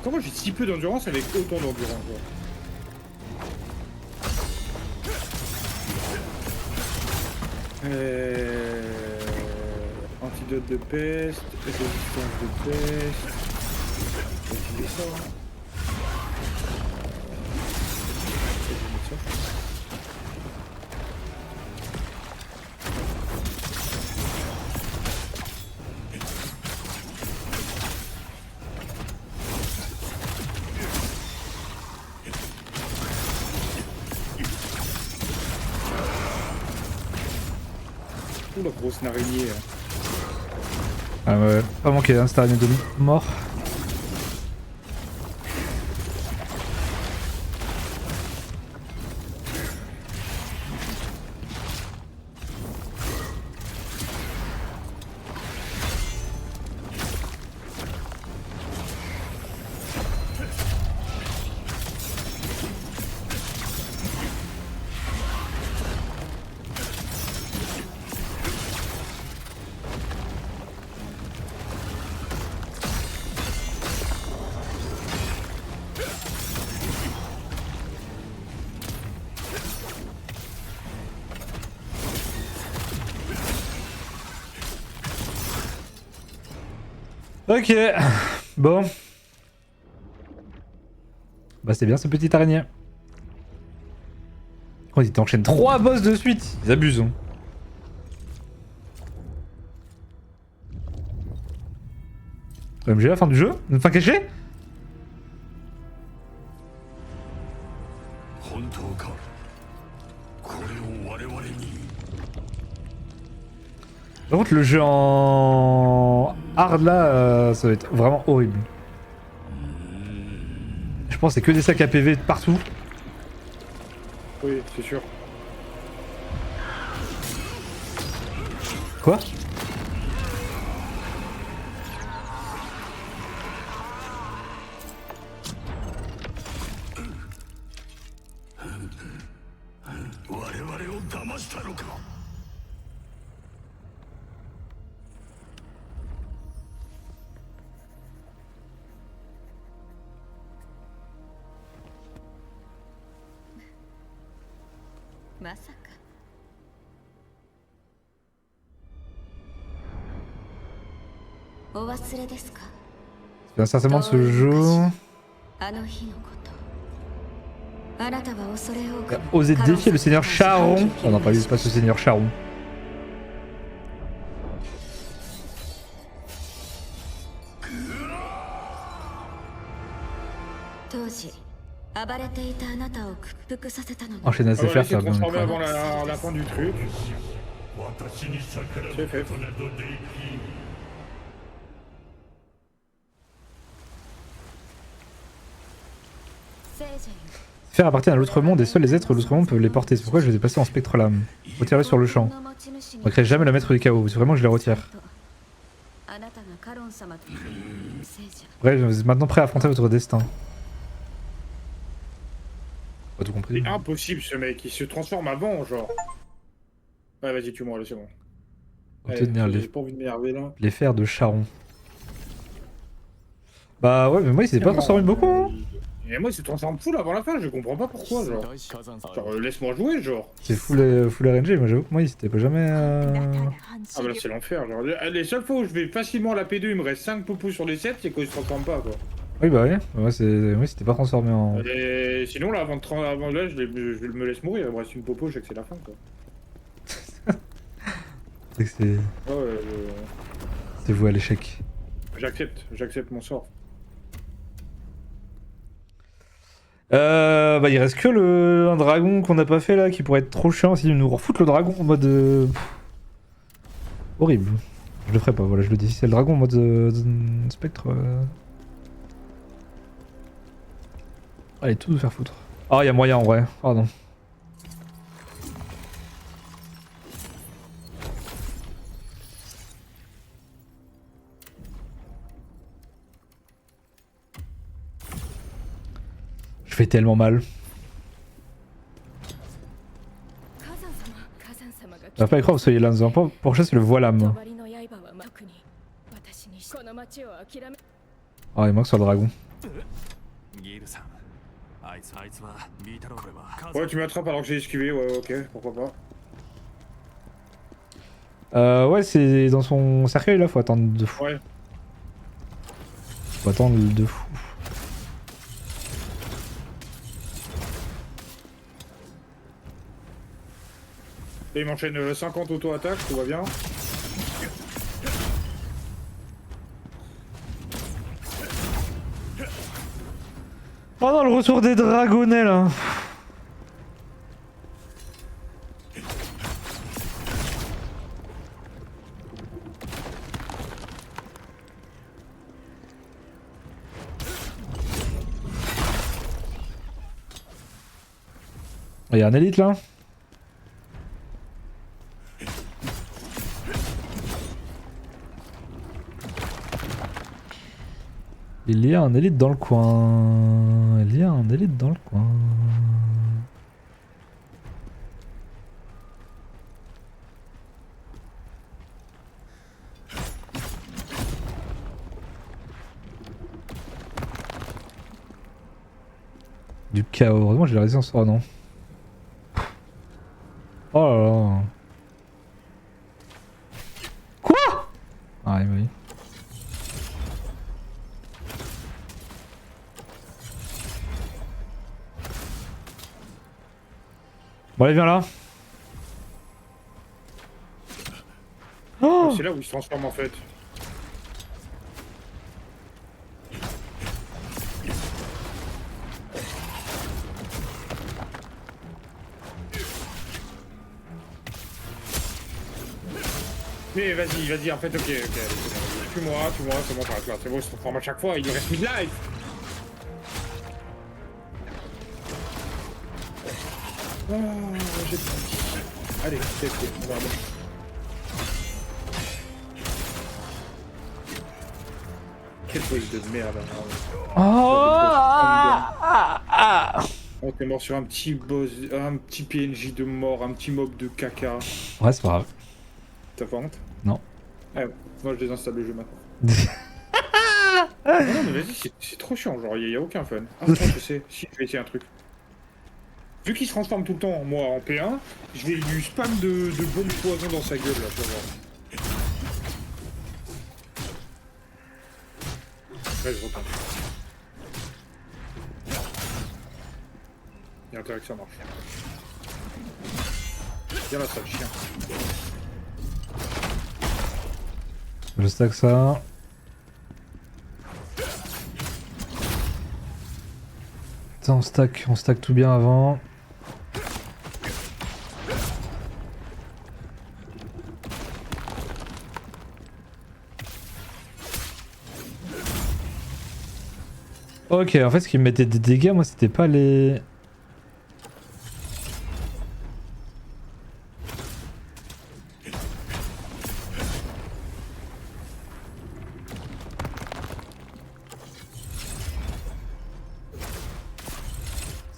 Comment j'ai si peu d'endurance avec autant d'endurance? Antidote de peste, résistance de peste. Je vais ça. Ouh, la grosse araignée. Ah ouais, pas manqué hein, cette araignée de mort. Ok, bon. Bah c'est bien ce petit araignée. Oh, ils t'enchaînent 3 boss de suite. Ils abusent. Hein. OMG, la fin du jeu? Une fin cachée? Par contre, le jeu en hard là, ça va être vraiment horrible. Je pense que c'est que des sacs à PV de partout. Oui, c'est sûr. Quoi? C'est un certainement de ce jeu. Oser défier le seigneur Charon. Oh non, pas lui, c'est pas ce seigneur Charon. Enchaîner à SFR, ça va bien. Transformé avant la fin du truc. C'est fait. Faire appartenir à l'autre monde et seuls les êtres de l'autre monde peuvent les porter. C'est pourquoi je les ai passés en spectre lame. Retirez sur le champ. On ne crée jamais le maître du chaos. C'est vraiment que je les retire. Bref, vous êtes maintenant prêt à affronter votre destin. Pas tout compris. C'est impossible ce mec, il se transforme avant, genre. Ouais, vas-y, tue-moi, là, c'est bon. Obtenir J'ai pas envie de m'énerver là. les fers de Charon. Bah ouais, mais moi il s'est pas transformé beaucoup. Hein. Et moi il se transforme full avant la fin, je comprends pas pourquoi, genre. Laisse-moi jouer, genre. C'est full RNG, moi j'avoue que moi il s'était pas jamais... Ah bah là c'est l'enfer, genre. Les seules fois où je vais facilement à la P2, il me reste 5 popos sur les 7, c'est quand il se transforme pas, quoi. Oui bah ouais, moi c'était pas transformé en... Et sinon là, avant là, je me laisse mourir, il me reste une popo, je sais que c'est la fin, quoi. C'est que c'est... Ouais, c'est voué à l'échec. J'accepte mon sort. Bah il reste que un dragon qu'on n'a pas fait là qui pourrait être trop chiant s'il nous refoutent le dragon en mode horrible. Je le ferai pas, voilà je le dis, si c'est le dragon en mode spectre. Allez tout nous faire foutre. Ah il y a moyen en vrai, oh non. Je fais tellement mal. On va pas y croire, vous soyez l'un des enfants. Pour c'est le voilà-lame. Ah, il manque sur le dragon. Ouais, tu m'attrapes alors que j'ai esquivé, ouais, ok, pourquoi pas. Ouais, c'est dans son cercueil là, faut attendre 2 fous. Ouais. Faut attendre 2 fous. Et il m'enchaîne 50 auto-attaques, tout va bien. Oh non, le retour des dragonnets là. Il y a un élite là. Il y a un élite dans le coin. Il y a un élite dans le coin. Du chaos. Heureusement j'ai la résistance. Oh non. Oh là là. Quoi? Ah oui. Bon allez, viens là. Oh, C'est là où il se transforme en fait. Mais vas-y, en fait, ok, allez, c'est bon. Tue-moi, c'est bon, t'arrêtes là. C'est bon, il se transforme à chaque fois, il lui reste 1000 lives. Oh, j'ai pas envie. Allez, c'est on va bon. Quel boss de merde. On t'es mort sur un petit boss, un petit PNJ de mort, un petit mob de caca. ouais, c'est pas grave. T'as pas honte? Non. Ah ouais, moi je désinstalle le jeu maintenant. Non, mais vas-y, c'est trop chiant, genre y a aucun fun. Ah, attends, je sais, si, je vais essayer un truc. Vu qu'il se transforme tout le temps, moi, en P1, je vais lui spam de bombes poison dans sa gueule, là, tu vas voir. Ouais, je retente. Il y a intérêt que ça marche. Viens là, sale chien. Je stack ça. Attends, on stack tout bien avant. Ok, en fait ce qui me mettait des dégâts, moi c'était pas les...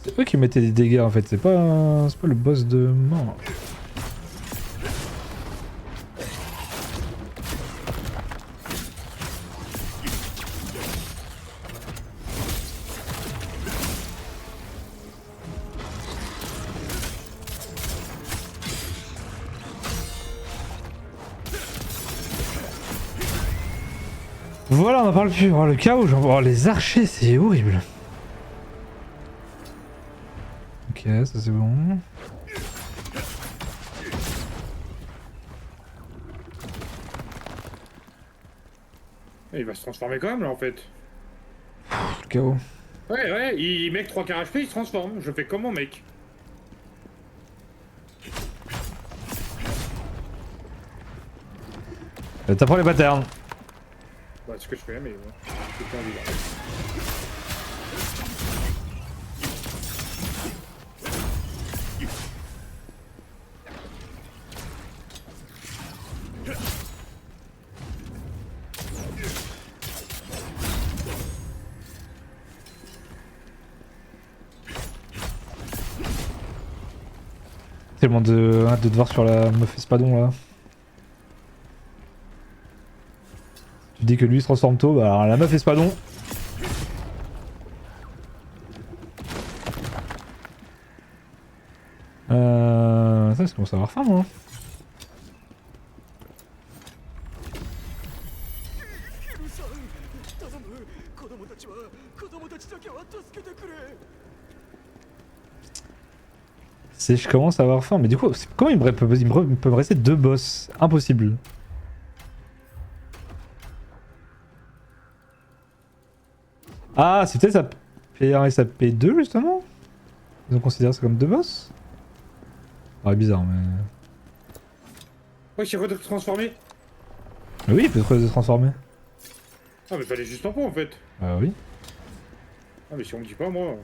C'est eux qui mettaient des dégâts en fait, c'est pas le boss de mort. Voilà, on en parle plus. Oh, le chaos, genre, oh, les archers, c'est horrible. Ok, ça c'est bon. Et il va se transformer quand même, là, en fait. Le chaos. Ouais, il mec 3 quarts HP, il se transforme. Je fais comment, mec? T'apprends les patterns. Bah, c'est ce que je fais, mais bon. J'ai pas envie, là. Tellement de devoirs sur la meuf espadon là. Tu dis que lui il se transforme tôt, bah alors la meuf espadon. Ça c'est commence à avoir faim moi. Je commence à avoir faim, mais du coup, comment il peut me rester 2 boss? Impossible. Ah, c'est peut-être sa P1 et sa P2 justement? Ils ont considéré ça comme 2 boss? Ah, bizarre, mais... Ouais, il s'est transformé. Mais oui, il peut se transformer. Ah, mais fallait juste en pot, en fait. Ah oui. Ah, mais si on me dit pas, moi...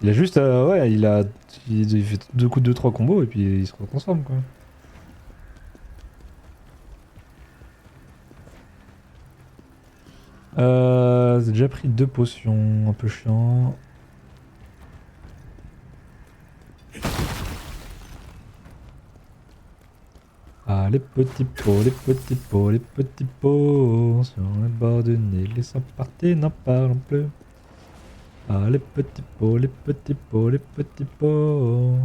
Il a juste... ouais, il fait 2 coups de 2-3 combos et puis il se transforme quoi. J'ai déjà pris 2 potions, un peu chiant. Ah les petits pots, les petits pots, les petits pots, sur les bords du nez, les sans partir n'en parlons plus. Ah les petits pots, les petits pots, les petits pots.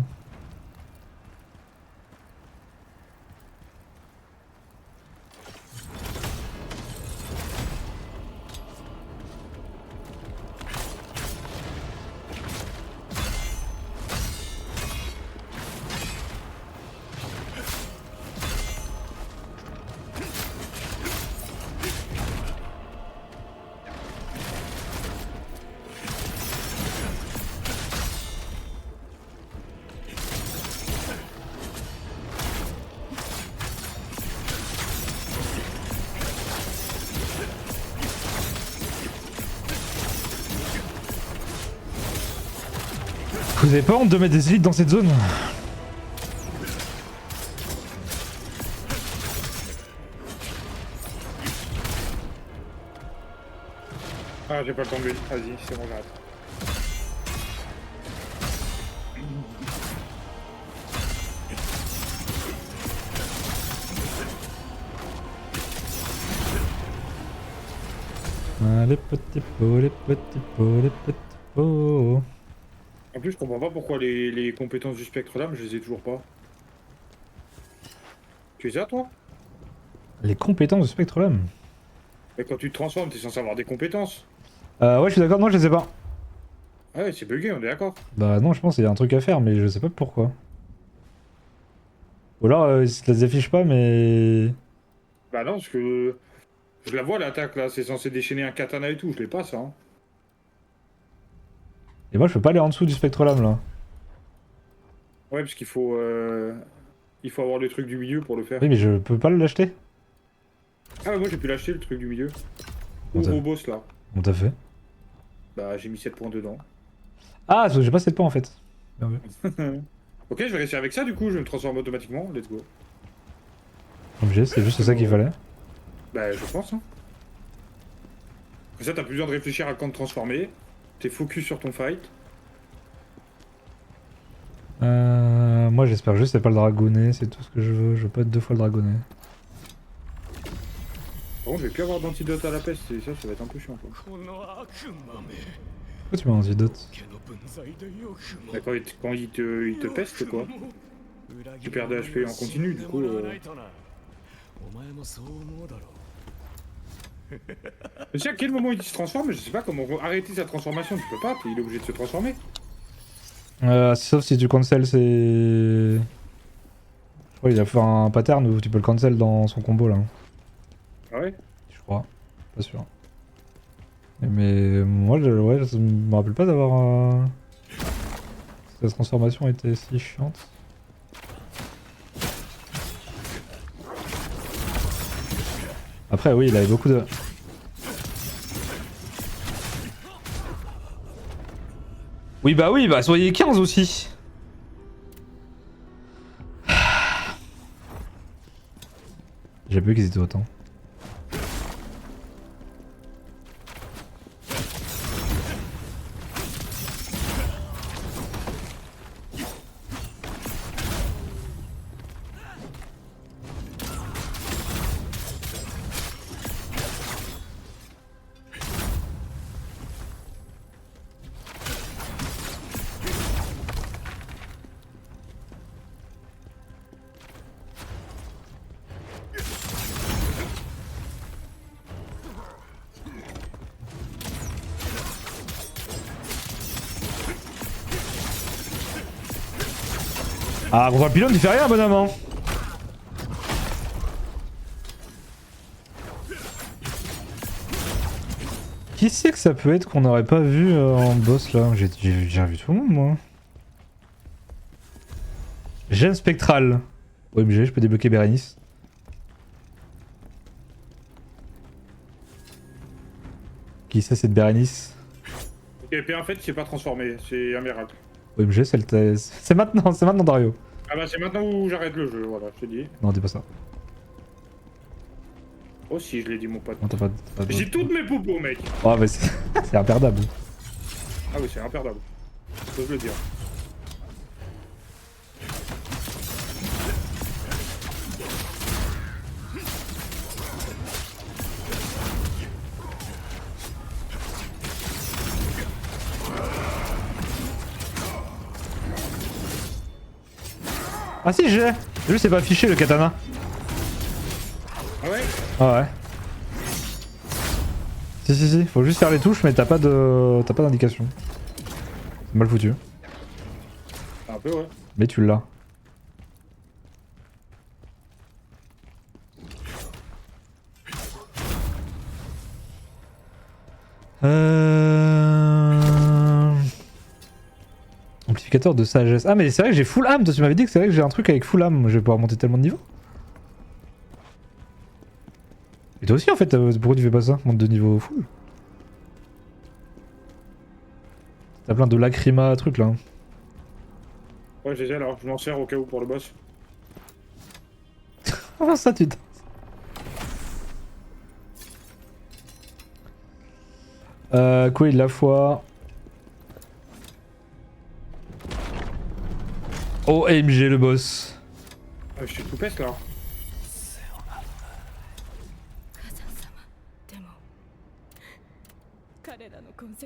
Vous avez pas honte de mettre des élites dans cette zone? Ah, j'ai pas le temps de lui. Vas-y, c'est bon, j'arrête. Ah, les petits pots, les petits pots, les petits pots. En plus, je comprends pas pourquoi les compétences du spectre d'âme, je les ai toujours pas. Tu les as, toi? Les compétences de Spectre Lame. Mais quand tu te transformes, t'es censé avoir des compétences. Ouais, je suis d'accord, non, je les ai pas. Ah ouais, c'est bugué, on est d'accord. Bah non, je pense qu'il y a un truc à faire, mais je sais pas pourquoi. Ou alors, ils se les affichent pas, mais... Bah non, parce que je la vois l'attaque là, c'est censé déchaîner un katana et tout, je l'ai pas ça. Hein. Et moi, je peux pas aller en dessous du Spectre Lame, là. Ouais, parce il faut avoir le truc du milieu pour le faire. Oui, mais je peux pas l'acheter. Ah ouais, moi j'ai pu l'acheter le truc du milieu. Comment Ou t'as au boss là. comment t'as fait? Bah j'ai mis 7 points dedans. Ah, parce que j'ai pas 7 points, en fait. Bien vu. Ok, je vais réussir avec ça du coup, je me transforme automatiquement, let's go. Obligé, c'est juste ça qu'il fallait. Bah je pense hein. Comme ça t'as plus besoin de réfléchir à quand te transformer. T'es focus sur ton fight. Moi, j'espère juste que c'est pas le dragonnet, c'est tout ce que je veux. Je veux pas être 2 fois le dragonnet. Par contre, je vais plus avoir d'antidote à la peste et ça va être un peu chiant quoi. Pourquoi tu m'as un antidote? Bah, quand il te peste quoi. Tu perds de HP en continu du coup. Je sais à quel moment il se transforme, je sais pas comment arrêter sa transformation, tu peux pas, il est obligé de se transformer. Sauf si tu cancel ses... Je crois qu'il a fait un pattern où tu peux le cancel dans son combo là. Ah ouais. Je crois. Pas sûr. Mais moi, ouais, je me rappelle pas d'avoir... Cette transformation était si chiante. Après, oui, il avait beaucoup de... Oui, bah soyez 15 aussi. J'ai pas vu qu'ils étaient autant. Ah, contre le pylône, tu fais rien, bonhomme, hein. Qui c'est que ça peut être qu'on n'aurait pas vu en boss là? J'ai vu tout le monde, moi. Gemme spectrale. OMG, je peux débloquer Bérénice. Qui c'est cette Bérénice? Et puis en fait, il s'est pas transformé, c'est un miracle. OMG, c'est maintenant Dario. Ah bah c'est maintenant où j'arrête le jeu, voilà, je te dis. Non, dis pas ça. Oh si, je l'ai dit mon pote. Non, t'as pas J'ai toutes mes poupos, mec. Oh, mais c'est imperdable. Ah oui, c'est imperdable. Faut le dire. Ah si, j'ai juste c'est pas affiché le katana. Ah ouais. Ah ouais. Si, faut juste faire les touches mais t'as pas d'indication. C'est mal foutu. Un peu ouais. Mais tu l'as. Amplificateur de sagesse. Ah mais c'est vrai que j'ai full âme, toi tu m'avais dit que c'est vrai que j'ai un truc avec full âme, je vais pouvoir monter tellement de niveau. Et toi aussi en fait, pourquoi tu fais pas ça? Monte de niveau full. T'as plein de lacryma trucs là. Ouais, j'ai alors, je m'en sers au cas où pour le boss. Comment ça tu Quid la foi. OMG le boss. Je suis tout peste là.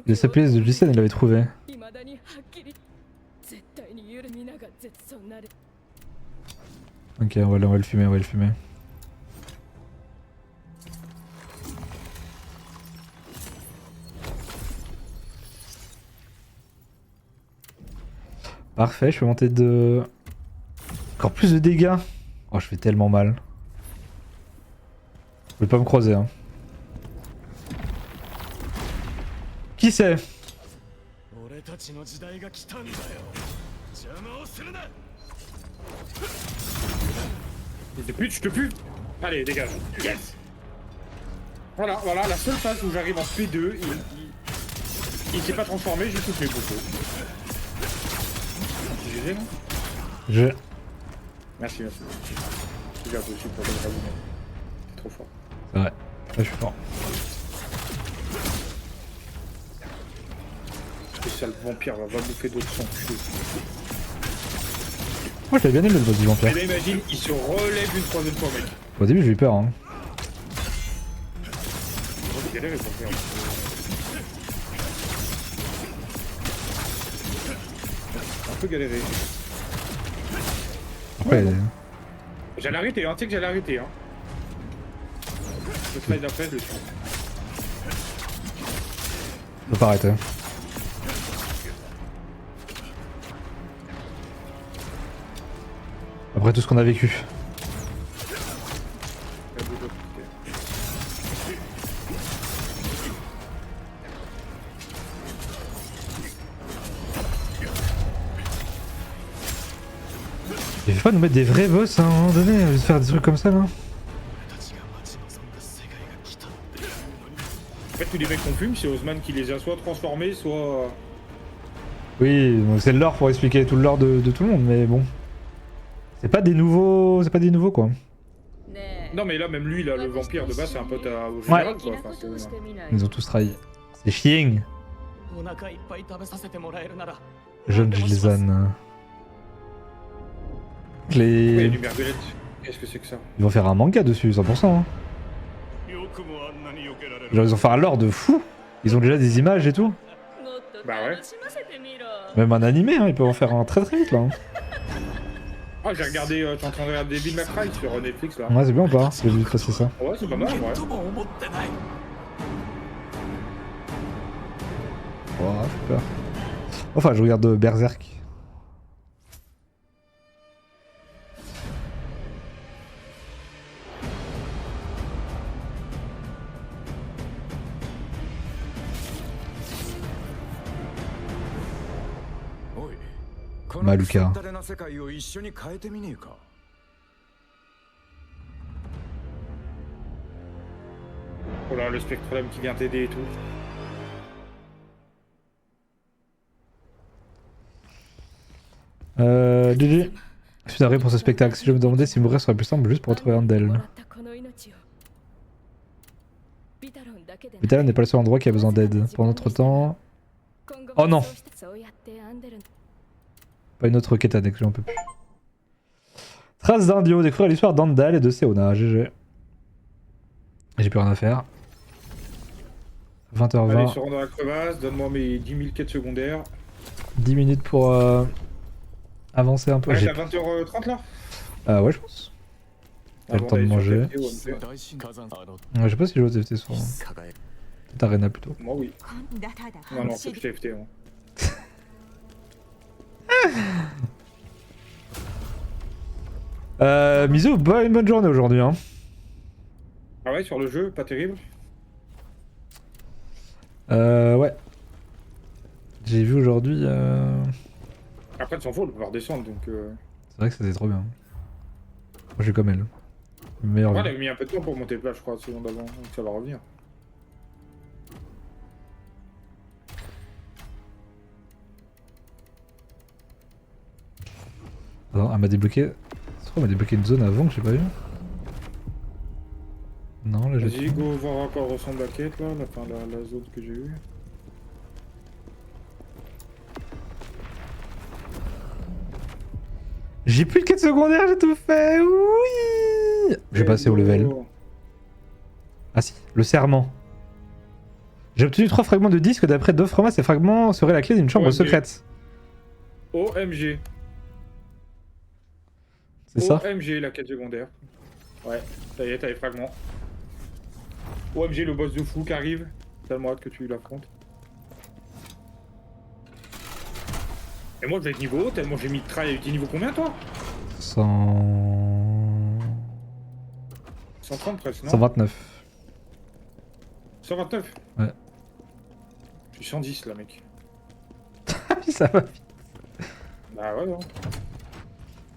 Les sapiens de Lycène, il l'avait trouvé. Ok, on va le fumer, on va le fumer. Parfait, je peux monter de... Encore plus de dégâts. Oh, je fais tellement mal. Je vais pas me croiser, hein. Qui c'est? Je te pue. Allez, dégage. Yes. Voilà, la seule phase où j'arrive en P2, il s'est pas transformé, j'ai toutes mes boucles. GG, non? Je... Merci. Je garde aussi pour le dragon. C'est trop fort. C'est vrai, là je suis fort. Et ça, le vampire va bouffer d'autres sons. Moi je l'avais bien aimé le boss du vampire. Et là imagine, il se relève une troisième fois, mec. Au début j'ai eu peur, hein. J'ai galéré pour faire. Un peu galéré. Après, J'allais arrêter, hein, tu sais que j'allais arrêter, hein. Le trade d'après, je le tue. je peux pas arrêter. Après tout ce qu'on a vécu. Il faut pas nous mettre des vrais boss à un moment donné, de faire des trucs comme ça là. En fait, tous les mecs qu'on fume, c'est Osman qui les a soit transformés, soit... Oui, donc c'est le lore pour expliquer tout le lore de tout le monde, mais bon. C'est pas des nouveaux. C'est pas des nouveaux quoi. Non mais là, même lui, là, le vampire de base, c'est un pote au général, quoi. Enfin, Ils ont tous trahi. C'est chiant. Jeune Gilzan. il y a Les... du merguelette. Qu'est-ce que c'est que ça? Ils vont faire un manga dessus, 100%. Hein. Genre ils ont fait un lore de fou. Ils ont déjà des images et tout. Bah ouais. Même un animé, hein, ils peuvent en faire un très très vite là. Hein. Ah, j'ai regardé, je suis en train de regarder Devil May Cry sur Netflix, là. Ouais, c'est bien ou pas? J'ai vu passer ça. Ouais, c'est pas mal, ouais. Oh, j'ai peur. Enfin, je regarde Berserk. Maluka. Oh là, le spectrum qui vient t'aider et tout. GG. Je suis arrivé pour ce spectacle. Si je me demandais si mourir serait plus simple juste pour retrouver Andel. Vital n'est pas le seul endroit qui a besoin d'aide. Pour notre temps... Oh non! Pas une autre quête annexe, j'en peux plus. Trace d'Indio, découvrir l'histoire d'Andal et de Seona. GG. J'ai plus rien à faire. 20h20. Allez, se rendre dans la crevasse, donne-moi mes 10 000 quêtes secondaires. 10 minutes pour avancer un peu. Ouais, t'es à 20h30 là? Ouais, je pense. J'ai le temps de manger. Ouais, je sais pas si je joue au TFT souvent. Peut-être Arena plutôt. Moi oui. Non, c'est plus TFT. Moi. Miso, bonne journée aujourd'hui. Hein. Ah ouais, sur le jeu, pas terrible. Ouais. J'ai vu aujourd'hui. Après, de s'en faut, on peut pouvoir descendre donc. C'est vrai que c'était trop bien. Moi, j'ai comme elle. Meilleur. Ouais, elle a mis un peu de temps pour monter plat, je crois, secondes avant, donc ça va revenir. Attends, elle m'a débloqué... Elle m'a débloqué une zone avant que j'ai pas vu. Non, là j'ai... Vas-y, go voir à quoi ressemble la quête là, la zone que j'ai eue. J'ai plus de quête secondaire, j'ai tout fait. Oui. J'ai passé au level. Ah si, le serment. J'ai obtenu 3 fragments de disque d'après Doframa, ces fragments seraient la clé d'une chambre secrète. OMG. C'est ça? OMG la quête secondaire. Ouais, ça y est, t'as les fragments. OMG le boss de fou qui arrive. Tellement hâte que tu l'affrontes. Et moi je vais être niveau haut, tellement j'ai mis de trail. T'es niveau combien toi? 130 presque, non? 129. 129? Ouais. Je suis 110 là, mec. Ah oui, ça va vite. Bah ouais, non.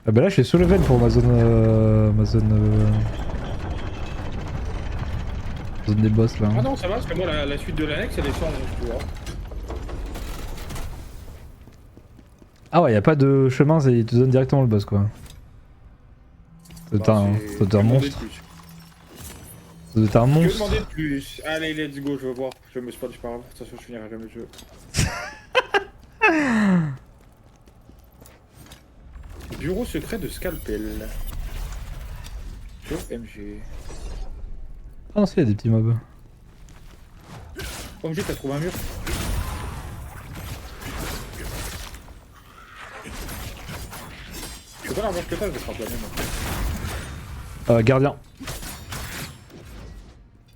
Ah bah là, je suis sous level pour ma zone. Zone des boss là. Ah non, ça va, parce que moi la suite de l'annexe elle est 111, tu vois. Ah ouais, y a pas de chemin, il te donne directement le boss quoi. C'est un monstre. C'est un Que monstre. demander de plus? Allez, let's go, je veux voir. Je me spoil, c'est pas grave. De toute façon, je finirai jamais le jeu. Bureau secret de Scalpel. OMG. Ah non, si, y a des petits mobs. OMG, t'as trouvé un mur? C'est pas l'arbre que t'as, je vais frapper la même. Gardien.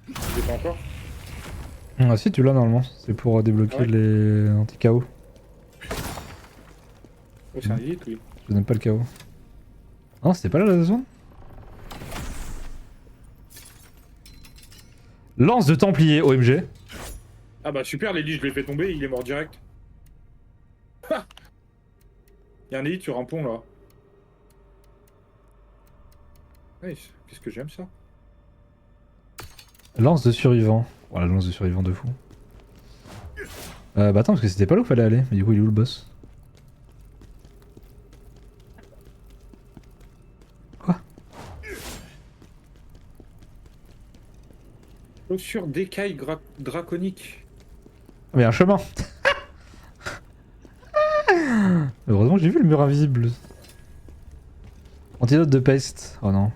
Je l'ai pas encore. Ah si, tu l'as normalement. C'est pour débloquer Ouais. les anti-KO. Oh, c'est un hit, oui. Je n'aime pas le KO. Ah non, c'était pas là la zone? Lance de Templier, OMG. Ah bah super, l'élite, je l'ai fait tomber, il est mort direct. Ha! Y'a un élite sur un pont là. Nice, qu'est-ce que j'aime ça. Lance de survivant. Voilà, lance de survivant de fou. Bah attends, parce que c'était pas là où fallait aller. Mais du coup, il est où le boss? Quoi? Chaussure d'écaille draconique. Ah, mais y a un chemin. Heureusement que j'ai vu le mur invisible. Antidote de peste. Oh non.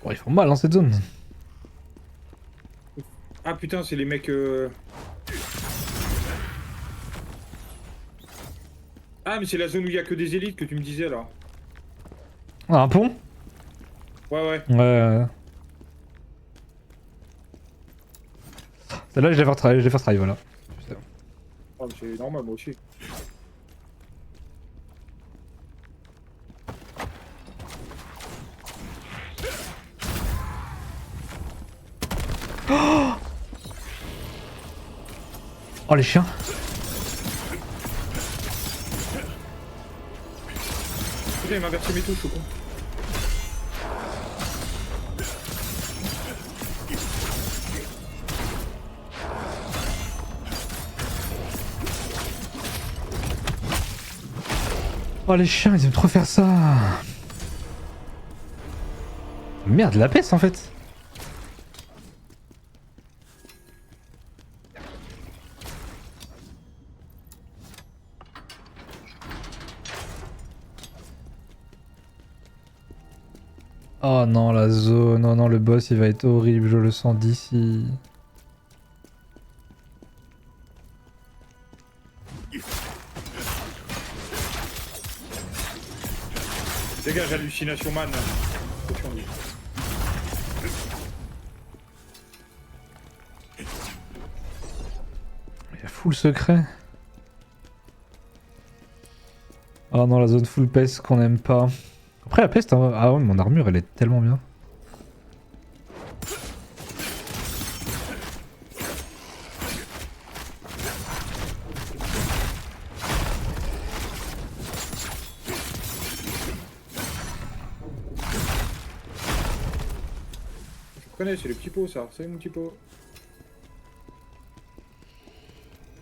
Oh, ils font mal dans cette zone. Ah putain, c'est les mecs... Ah mais c'est la zone où il y a que des élites que tu me disais là. Ah, un pont? Ouais. Ouais. Celle-là, je l'ai fait travailler, voilà. Oh mais c'est normal, moi aussi. Oh, les chiens. Putain, il m'a inversé mes touches, au con. Oh, les chiens, ils aiment trop faire ça. Merde, la peste en fait. Oh non, la zone, oh non, le boss il va être horrible, je le sens d'ici. Dégage, hallucination man. Qu'est-ce qu'on dit? Il y a full secret. Oh non, la zone full peste qu'on aime pas. Après la peste, hein, ah ouais, mon armure elle est tellement bien. Je connais, c'est le petit pot ça, c'est mon petit pot.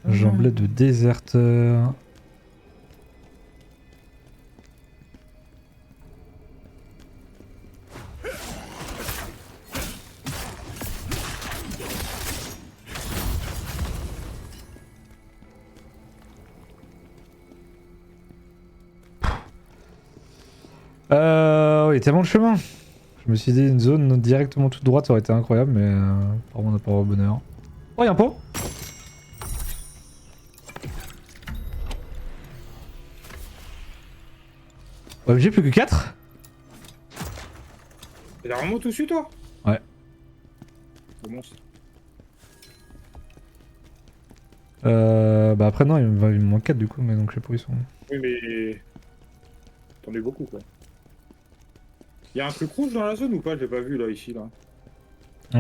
Jambelet de déserteur. Oui, tellement de chemin. Je me suis dit une zone directement toute droite ça aurait été incroyable, mais apparemment on n'a pas au bonheur. Oh, y'a un pot. Ouais, j'ai plus que 4. T'as vraiment tout su toi? Ouais. Le monstre. Bah après non, il me manque 4 du coup, mais donc je sais pas où ils sont. Oui mais... T'en as beaucoup quoi. Y'a un truc rouge dans la zone ou pas? Je l'ai pas vu là, ici là. Le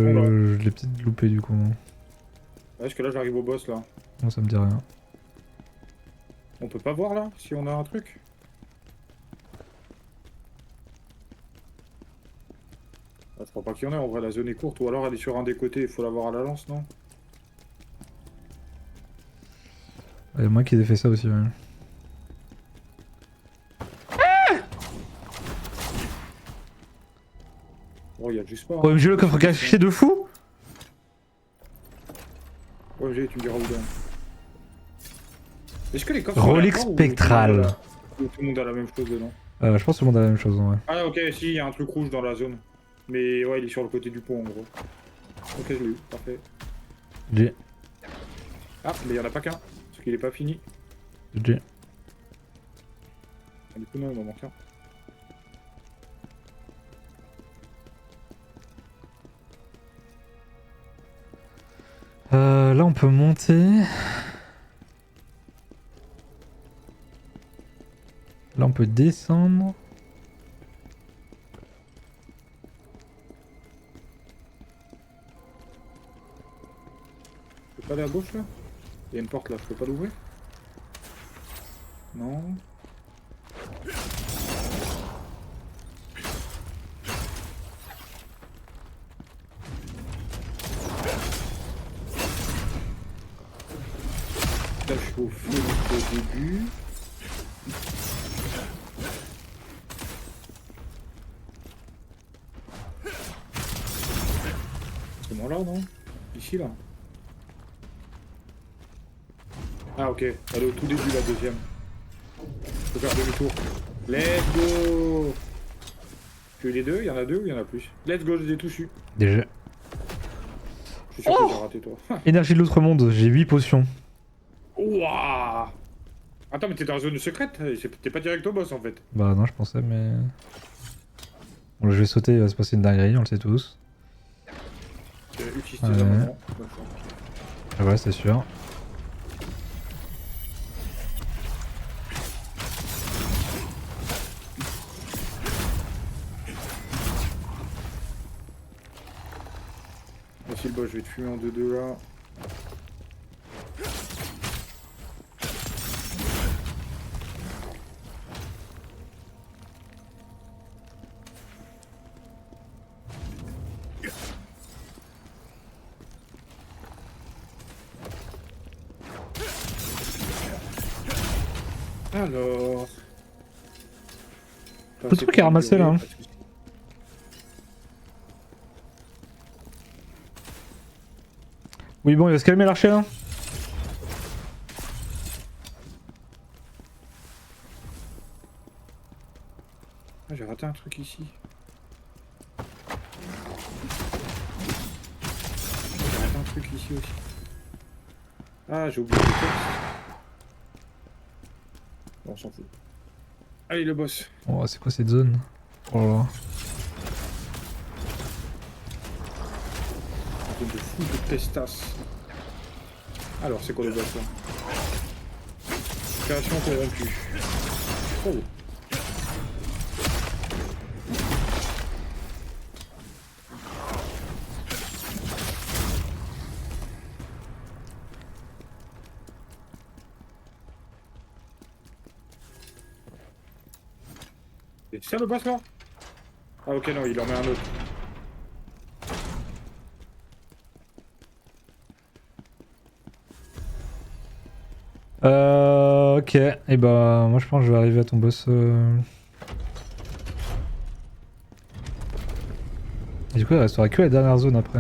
pont, là. Je l'ai peut-être loupé du coup. Ouais, parce que là j'arrive au boss là. Non, ça me dit rien. On peut pas voir là, si on a un truc? Ah, je crois pas qu'il y en ait, en vrai la zone est courte, ou alors elle est sur un des côtés, il faut l'avoir à la lance, non? Et moi qui ai fait ça aussi, ouais. Oh, il y a juste pas. Hein. OMG, le coffre caché de fou. OMG, tu me diras où bien. Est-ce que les coffres Relique sont spectrale. ou tout le monde a la même chose dedans? Je pense que tout le monde a la même chose, ouais. Ah ok, si, il y a un truc rouge dans la zone. Mais ouais, il est sur le côté du pont en gros. Ok, je l'ai eu, parfait. G. Ah, mais il y en a pas qu'un, parce qu'il est pas fini. G. Ah, du coup, non, il m'en manque un. Là on peut monter. Là on peut descendre. Je peux pas aller à gauche là? Il y a une porte là, je peux pas l'ouvrir? Non. Là, je suis au feu au début. C'est moi là, non? Ici là. Ah ok, elle est au tout début la deuxième. Faut faire demi-tour. Let's go! Tu as eu les deux? Il y en a deux ou il y en a plus? Let's go, je les ai tous eu. Déjà. Je suis sûr que j'ai raté toi. Énergie de l'autre monde, j'ai 8 potions. Ouah! Attends, mais t'es dans la zone secrète? T'es pas direct au boss en fait. Bah non, je pensais, mais. Bon, là, je vais sauter, il va se passer une dinguerie, on le sait tous. Utilise Ouais. tes armements. Ah ouais, c'est sûr. Voici le boss, je vais te fumer en 2-2 là. Alors... Peu de trucs à ramasser là. Hein. Oui, bon, il va se calmer l'archer là. Ah, j'ai raté un truc ici. J'ai raté un truc ici aussi. Ah, j'ai oublié le texte. Bon, on s'en fout. Allez, le boss. Oh, c'est quoi cette zone? Oh là là. Un truc de fou de pestasse. Alors, c'est quoi le boss là? Création corrompue. Oh. C'est ça le boss là? Ah ok, non, il en met un autre. Ok, et bah moi je pense que je vais arriver à ton boss. Et du coup il restera que la dernière zone après.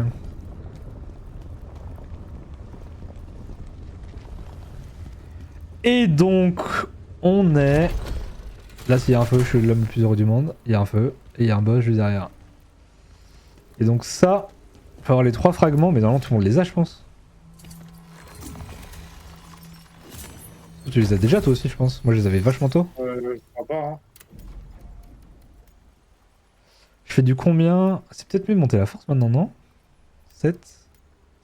Et donc on est... Là s'il y a un feu, je suis l'homme le plus heureux du monde. Il y a un feu, et il y a un boss juste derrière. Et donc ça, il faut avoir les 3 fragments, mais normalement tout le monde les a je pense. Tu les as déjà toi aussi je pense. Moi je les avais vachement tôt. Je crois pas, hein. Je fais du combien? C'est peut-être mieux de monter la force maintenant, non? 7,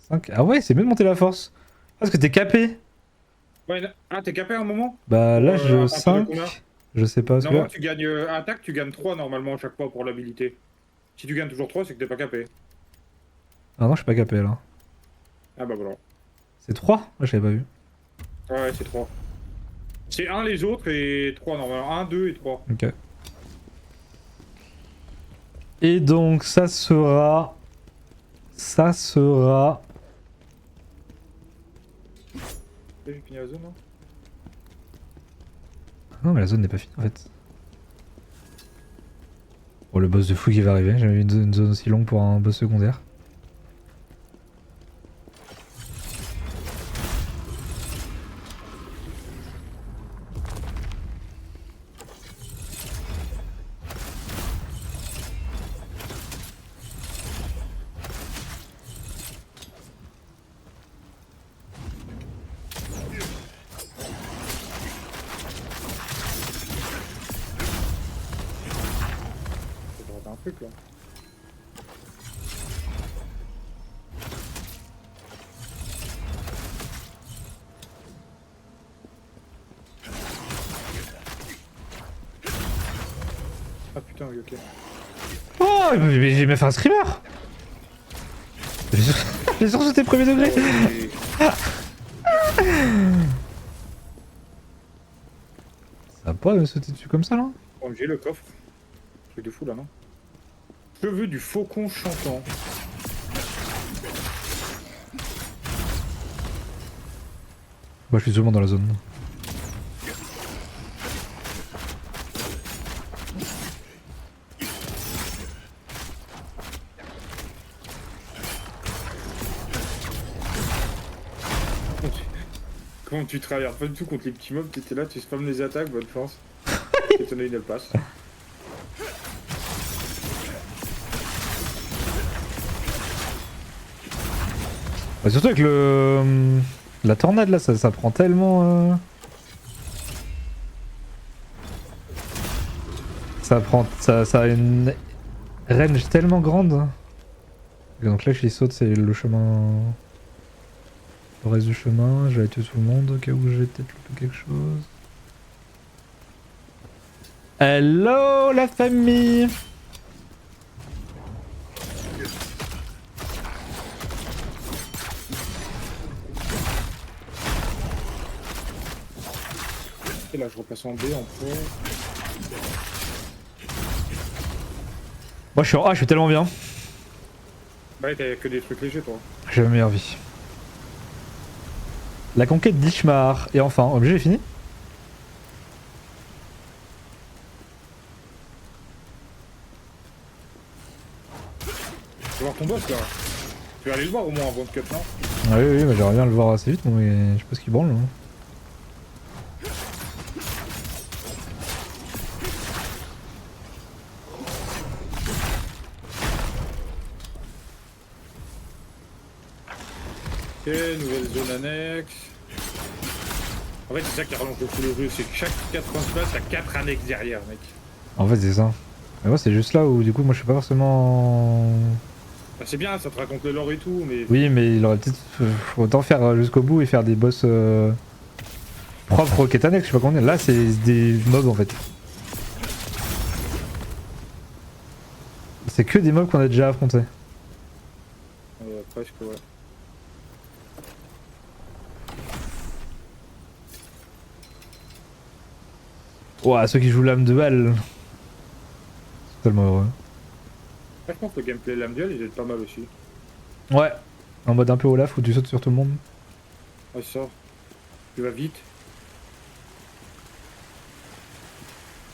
5... Ah ouais, c'est mieux de monter la force. Parce que t'es capé. Ouais, ah, t'es capé à un moment? Bah Pour, là je à partir de 5, combien? je sais pas. Parce que Normalement, là... tu gagnes attaque, tu gagnes 3 normalement à chaque fois pour l'habilité. Si tu gagnes toujours 3, c'est que t'es pas capé. Ah non, je suis pas capé là. Ah bah voilà. C'est 3? Moi j'avais pas vu. Ouais, c'est 3. C'est 1 les autres et 3 normalement. 1, 2 et 3. Ok. Et donc ça sera... Ça sera... J'ai fini la zone, hein. Non mais la zone n'est pas finie en fait. Bon le boss de fou qui va arriver, j'ai jamais vu une zone aussi longue pour un boss secondaire. Ça devrait être un truc là. Ah putain, oui, ok. Oh mais j'ai même fait un screamer. J'ai sursauté premier degré. Et- Ça va pas me sauter dessus comme ça là? Bon, j'ai le coffre. Truc de fou là, non? Cheveux du faucon chantant. Moi je suis seulement dans la zone. Comment tu travailles pas du tout contre les petits mobs? T'étais là, tu spams les attaques, bonne chance. Et ton œil ne passe. Bah, surtout avec le... La tornade là, ça prend tellement... Ça a une range tellement grande. Et donc là je les saute, c'est le chemin... Le reste du chemin, je vais tuer tout le monde au cas où j'ai peut-être loupé quelque chose. Hello la famille! Et là, je repasse en B en point. Moi je suis en A, je suis tellement bien. Ouais, t'as que des trucs légers, toi. J'ai la meilleure vie. La conquête d'Ishmar. Et enfin, objet est fini? Tu vas voir ton boss là. Tu vas aller le voir au moins avant de cut, non? Ah oui, oui, bah, j'aimerais bien le voir assez vite, mais je sais pas ce qu'il branle. Hein. Ok, nouvelle zone annexe. En fait, c'est ça qui rallonge beaucoup le jeu, c'est que chaque 4 points de place, il y a 4 annexes derrière, mec. En fait, c'est ça. Mais moi, c'est juste là où, du coup, moi, je suis pas forcément... Bah, c'est bien, ça te raconte le lore et tout, mais... Oui, mais il aurait peut-être... autant faire jusqu'au bout et faire des boss propres au quête annexe, je sais pas comment dire. Là, c'est des mobs, en fait. C'est que des mobs qu'on a déjà affrontés. Presque, ouais. Ouah, ceux qui jouent l'âme de balle. C'est tellement heureux. je pense que le gameplay lame duel il est pas mal aussi. Ouais. En mode un peu Olaf où tu sautes sur tout le monde. Ouais, c'est ça. Tu vas vite.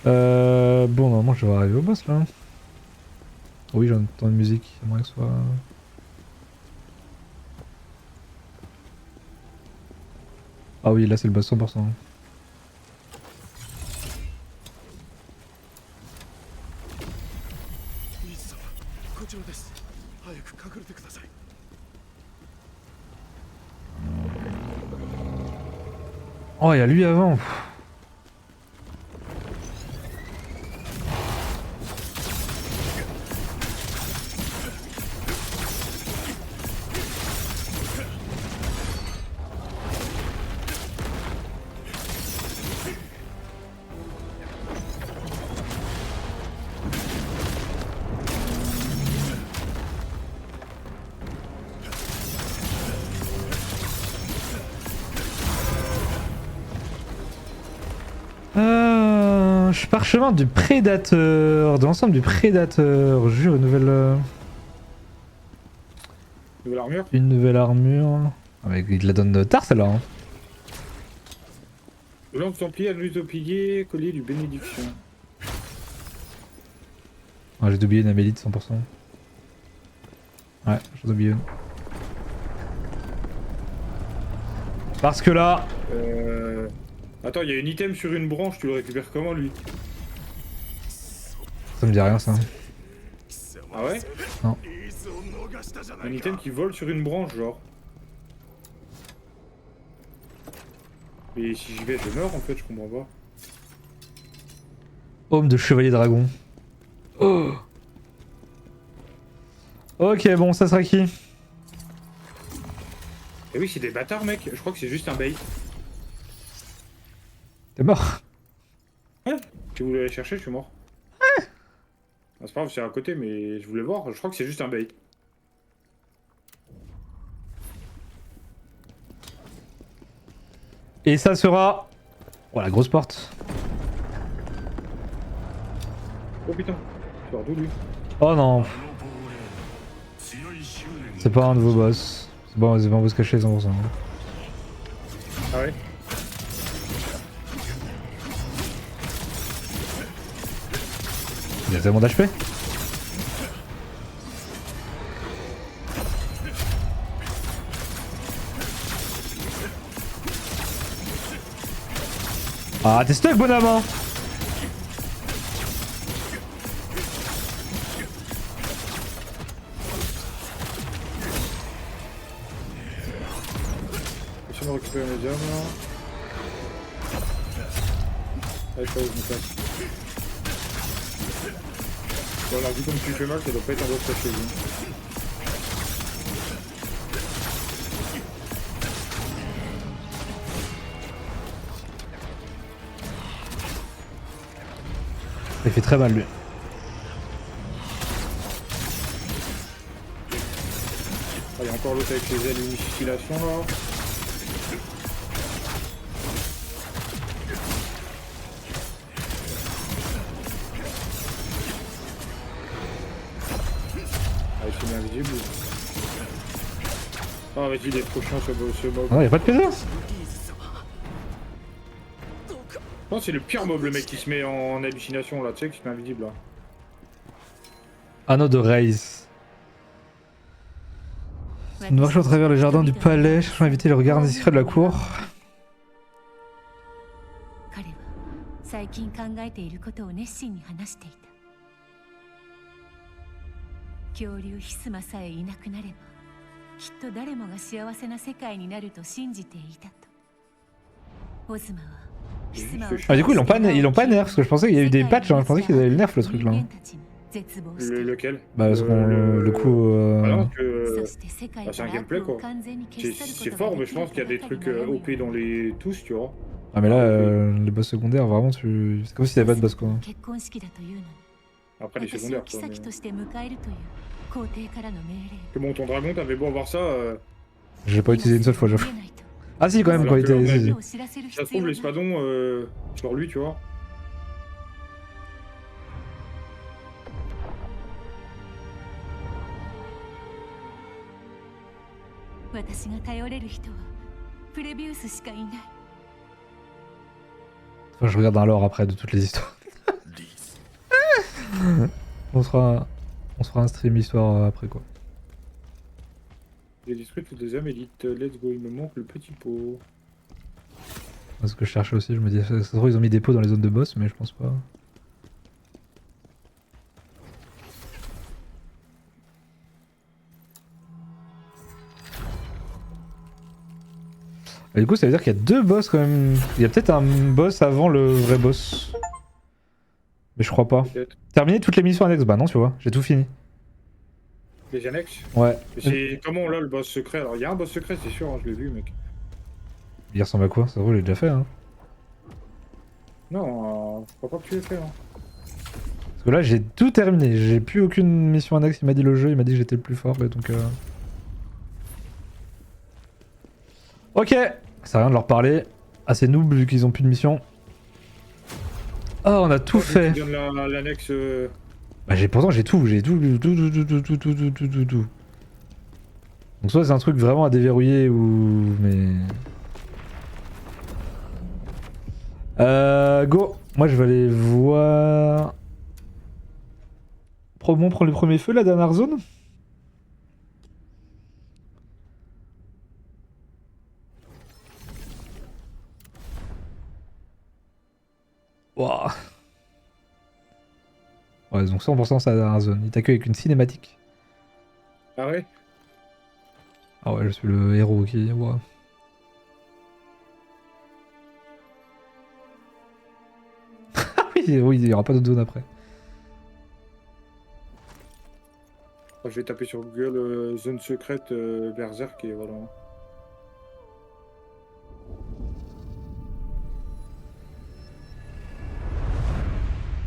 Bon, normalement je vais arriver au boss là. Oui, j'entends une musique, j'aimerais que ce soit... Ah oui, là c'est le boss 100%. リーチ様、こちらです。早く隠れてください。Oh, il y a lui avant. Parchemin du prédateur, de l'ensemble du prédateur. Jure une nouvelle. Nouvelle armure. Une nouvelle armure. Ah, mais il la donne tard celle-là. Hein. Lance templier, anneau pilier, collier du bénédiction. Ah, j'ai oublié une amélite 100%. Ouais, j'ai oublié une. Parce que là. Attends, il y a une item sur une branche, tu le récupères comment lui? Ça me dit rien ça. Ah ouais? Non. Un item qui vole sur une branche, genre. Mais si j'y vais, je meurs en fait, je comprends pas. Homme de chevalier dragon. Oh. Ok, bon, ça sera qui? Eh oui, c'est des bâtards, mec. Je crois que c'est juste un bait. T'es mort? Ouais. Si vous voulez aller chercher, je suis mort. Ah, c'est pas grave, c'est à côté, mais je voulais voir. Je crois que c'est juste un bait. et ça sera... Oh, la grosse porte. Oh putain, tu sors d'où lui? Oh non. C'est pas un nouveau boss. C'est bon, on va se cacher 100%. Ah ouais? Il y a tellement d'HP. Ah, t'es stuck, bonhomme hein. Je vais me récupérer mes diamants là. Ah, je sais pas où je me casse. Bon, alors, vu comme tu fais mal, ça doit pas être un boss chez lui. Il fait très mal lui. Ah, il y a encore l'autre avec les ailes unification là. Ah, il s'est mis invisible. Ah, vas-y, il est trop chiant ce mob. Non, y'a pas de PV. Non, c'est le pire mob, le mec qui se met en hallucination là, tu sais, qui se met invisible là. Anneau de Raze. Nous marchons à travers le jardin du palais, cherchant à éviter les regards indiscrets de la cour. 彼は最近考えていることを熱心に話していた。恐竜ヒスマさえいなくなれば、きっと誰もが幸せな世界になると信じていたと。オズマはヒスマを Ah, du coup, ils l'ont pas nerf, parce que je pensais qu'il y a eu des patchs, hein, je pensais qu'ils avaient le nerf le truc là. Lequel? Bah, parce qu'on le coup. Ah non, que. Ah, c'est un gameplay quoi. C'est fort, mais je pense qu'il y a des trucs OP dans les tous, tu vois. Ah, mais là, les boss secondaires, vraiment, tu. C'est comme si t'avais pas de boss quoi. Après les secondaires quoi. Mais... Que bon, ton dragon, t'avais beau avoir ça. J'ai pas utilisé une seule fois, j'avoue. Ah, si, quand même, Alors quand il que, était. ouais, Si. Ça se trouve, l'espadon sur lui, tu vois. 私が頼れる人はプレビウスしかいない。 Enfin, je regarde un lore après de toutes les histoires. リース On se fera un stream histoire après quoi. J'ai détruit toutes les âmes élites. Let's go, il me manque le petit pot. C'est ce que je cherchais aussi, je me dis, ça se trouve ils ont mis des pots dans les zones de boss, mais je pense pas. Et du coup, ça veut dire qu'il y a deux boss quand même. Il y a peut-être un boss avant le vrai boss. Mais je crois pas. Peut-être. Terminer toutes les missions annexes, bah non, tu vois, j'ai tout fini. Les annexes. Ouais. Mais c'est comment là le boss secret? Alors il y a un boss secret, c'est sûr, hein, je l'ai vu, mec. Il ressemble à quoi? Ça se trouve, je l'ai déjà fait, hein. Non, je crois pas que tu l'aies fait. Hein. Parce que là, j'ai tout terminé. J'ai plus aucune mission annexe. Il m'a dit le jeu, il m'a dit que j'étais le plus fort, et donc. Ok! Ça sert à rien de leur parler. Assez noob vu qu'ils ont plus de mission. Oh, on a tout fait. Tu donnes l'annexe. Bah pourtant j'ai tout. Donc soit c'est un truc vraiment à déverrouiller ou... Mais... Go! Moi je vais aller voir... Bon, prendre les premiers feux la dernière zone. Wow. Ouais, donc 100% c'est la dernière zone. Il t'accueille avec une cinématique. Ah ouais? Ah ouais, je suis le héros qui... Ouais. Oui, il y aura pas d'autre zone après. Je vais taper sur Google zone secrète Berserk et voilà.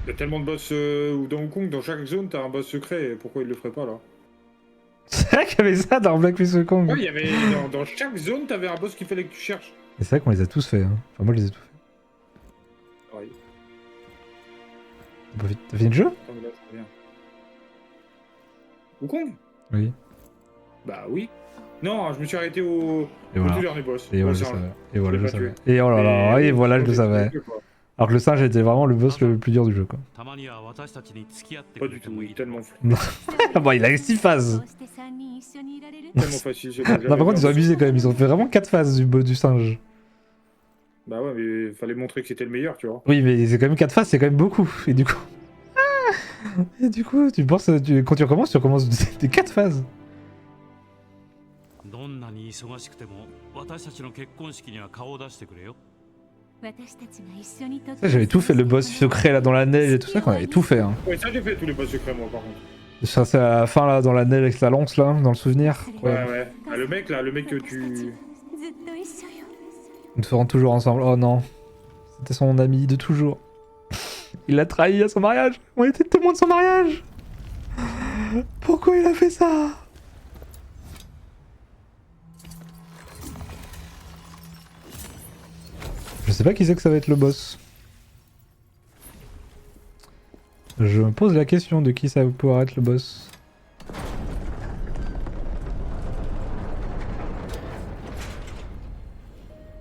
Il y a tellement de boss dans Wukong, dans chaque zone t'as un boss secret, pourquoi il le ferait pas là? C'est vrai qu'il y avait ça dans Black Myth Wukong. Ouais, il y avait dans chaque zone t'avais un boss qu'il fallait que tu cherches. Et c'est vrai qu'on les a tous fait. Hein. Enfin, moi je les ai tous fait. Ouais. T'as fini le jeu? Attends, mais là, je reviens. Wukong? Oui. Bah oui. Non, je me suis arrêté au voilà. tout dernier boss. Et voilà, je c'est un- savais. Et voilà, je je l'ai pas savais. tué. Et oh là là, et voilà, je le savais. Quoi. Alors que le singe était vraiment le boss le plus dur du jeu, quoi. たまには私たちに付き合って Pas くれ du て tout, もいい tellement, Bon, il a 6 phases. こうして三人一緒にいられる。 tellement facile. Non, par contre, ils ont abusé quand même. Ils ont fait vraiment 4 phases du singe. Bah ouais, mais fallait montrer que c'était le meilleur, tu vois. Oui, mais c'est quand même 4 phases, c'est quand même beaucoup. Et du coup. Et du coup, tu penses. Quand tu recommences des 4 phases. どんなに忙しくても私たちの結婚式には顔を出してくれよ。私たちが一緒にとって Ça, j'avais tout fait, le boss secret là dans la neige et tout ça, qu'on avait tout fait. Hein. Ouais, ça j'ai fait tous les boss secrets, moi, par contre. Ça, c'est à la fin là, dans la neige avec la lance là, dans le souvenir. Ouais, Ouais. ouais. Ah, le mec là, le mec que tu. ずっと一緒よ。 Nous ferons toujours ensemble. Oh non. C'était son ami de toujours. Il l'a trahi à son mariage. On était témoins de son mariage. Pourquoi il a fait ça? Je sais pas qui c'est que ça va être le boss. Je me pose la question de qui ça va pouvoir être le boss.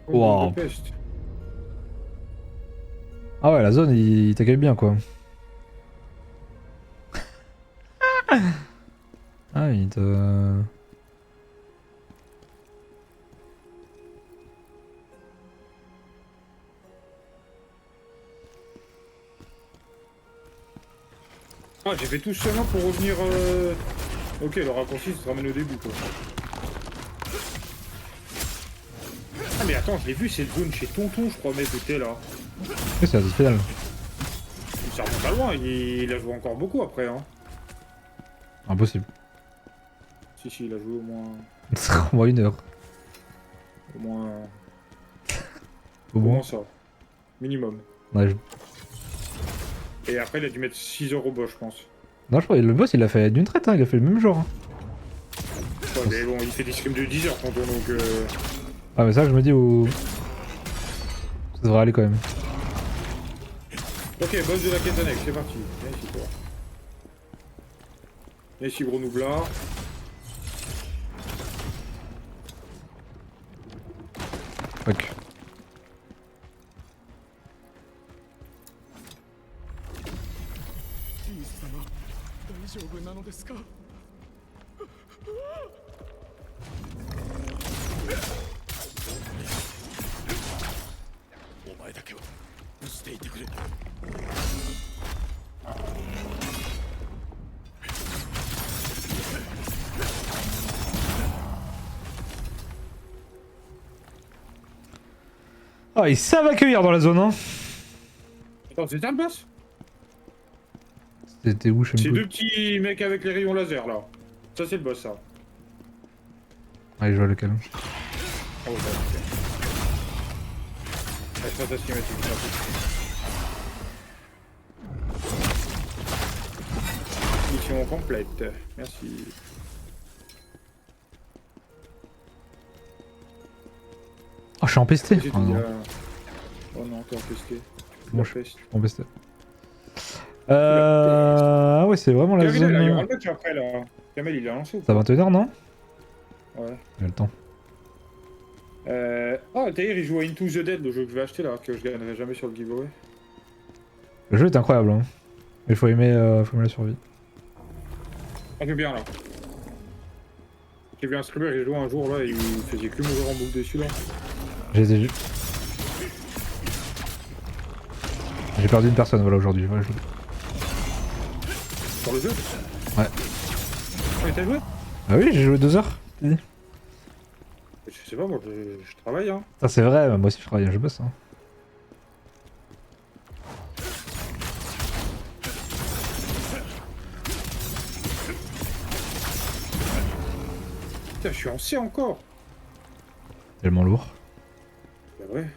Wow. Budapest. Ah ouais, la zone, il t'accueille bien, quoi. Ah, il te... Ah, j'ai fait tout ce chemin pour revenir. Ok, le raccourci se ramène au début, quoi. Ah, mais attends, je l'ai vu cette zone chez Tonton, je crois, mec, où t'es là. Oui, c'est la zone finale. Ça remonte pas loin, il a joué encore beaucoup après, hein. Impossible. Si, il a joué au moins. Au moins 1 heure. Au moins. Au moins. ça. Minimum. Ouais, Et après, il a dû mettre 6 heures au boss, je pense. Non, je crois que le boss, il l'a fait d'une traite, hein. Il a fait le même genre. Hein. Ouais, mais bon, il fait des scrims de 10 heures, Tonton, donc. Ah, mais ça, je me dis, où... ça devrait aller quand même. Ok, boss de la quête annexe, c'est parti. Viens ici, toi. Viens ici, gros noublard. Fuck. ティース様大丈夫なのですかお前だけは無視していてくれ Ah, ils savent accueillir dans la zone, hein. Attends, c'est ça le boss? C'était où, je sais C'est même deux plus. petits mecs avec les rayons laser là. Ça c'est le boss ça. Allez, je vois lequel. Oh, ouais, ok. Ouais, ça, cinématique, ça. Mission complète. Merci. Oh, je suis empesté. J'ai Oh dit, non, oh non, t'es empesté. Bon, La je- peste. je suis empesté. Ah ouais, c'est vraiment la Kamel, là, il y aura zone. le match après là. Kamel il a lancé ou Ça pas? va 21h, non? Ouais. Il y a le temps. Oh, Tahir il joue à Into the Dead, le jeu que je vais acheter là, que je gagnerai jamais sur le giveaway. Le jeu est incroyable, hein. Mais faut aimer la survie. Ah, j'aime bien là. J'ai vu un streamer qui jouait un jour là et il faisait que mourir en boucle dessus là. J'ai perdu une personne, voilà, aujourd'hui. Voilà, Sur le jeu? Ouais. Ah, t'as joué? Ah oui, j'ai joué 2 heures. Je sais pas, moi je travaille hein. Ah, c'est vrai, moi aussi je travaille, je bosse. Hein. Putain, je suis en C encore. Tellement lourd. Bah ouais,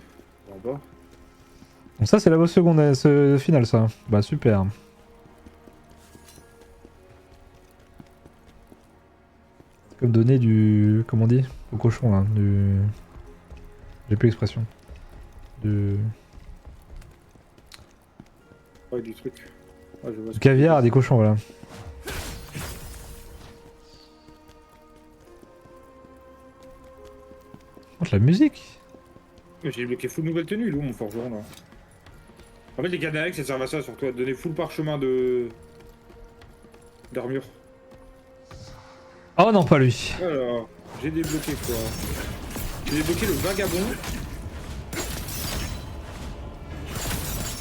en bas. Donc ça c'est la boss seconde, ce final ça. Bah super. C'est comme donner du... Comment on dit? Au cochon là. Du... J'ai plus l'expression. Du... Ouais, du truc. Ouais, je vois Du ce que caviar à des cochons, voilà. Oh, la musique. j'ai bloqué full nouvelle tenue, il est où mon forgeron là? En fait, les Canaries ça sert à ça, surtout à te donner full parchemin de. D'armure. Oh non, pas lui. Alors, j'ai débloqué quoi? J'ai débloqué le vagabond.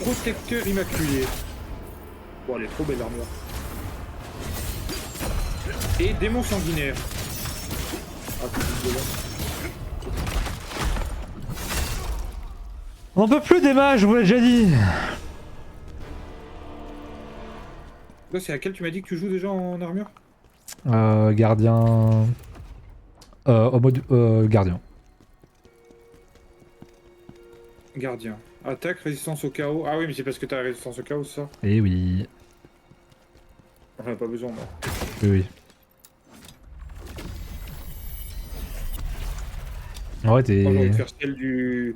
Protecteur immaculé. Bon, elle est trop belle l'armure. Et démon sanguinaire. Ah, c'est de là. On n'en peut plus des mages, je vous l'ai déjà dit. Là, c'est à quel tu m'as dit que tu joues déjà en armure? Gardien... en mode gardien. Gardien. Attaque, résistance au chaos. Ah oui, mais c'est parce que t'as la résistance au chaos, ça. Eh oui. J'en ai pas besoin, moi. Oui, oui. En vrai, Moi, j'ai envie de t'es... faire celle du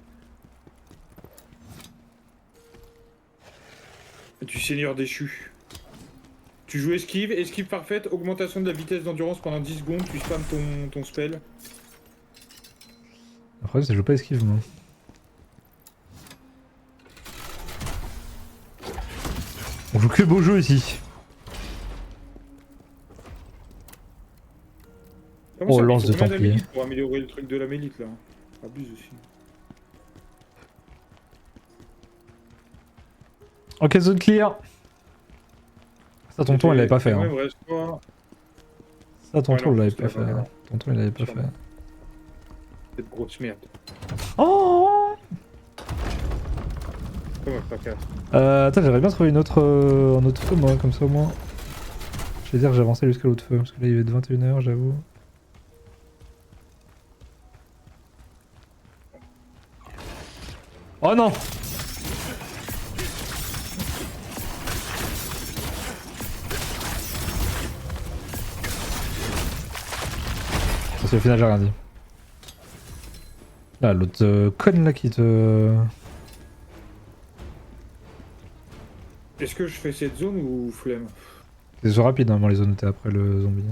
Seigneur déchu. Tu joues esquive, esquive parfaite, augmentation de la vitesse d'endurance pendant 10 secondes, tu spams ton spell. Le problème, c'est que je joue pas esquive, moi. On joue que beau jeu ici. Comment Oh, ça, lance il faut de combien Templier. d'amélite pour améliorer le truc de la mélite là. Abuse aussi. Ok, zone clear. Ça, tonton, il l'avait pas fait. Ouais, Hein. ouais, reste pas. Ça, tonton, Ouais, non, il l'avait c'est pas pas fait. grave. Hein. Tonton, il l'avait pas fait. Sûrement. Cette grosse merde. Oh Comment pas casse. Attends, j'aimerais bien trouver un autre feu, moi, comme ça au moins. Je vais dire que j'ai avancé jusqu'à l'autre feu, parce que là il est de 21h, j'avoue. Oh non! Parce qu'au final, j'ai rien dit. Là, l'autre conne là qui te. Est-ce que je fais cette zone ou flemme? C'est rapide, hein, les zones où t'es après le zombie.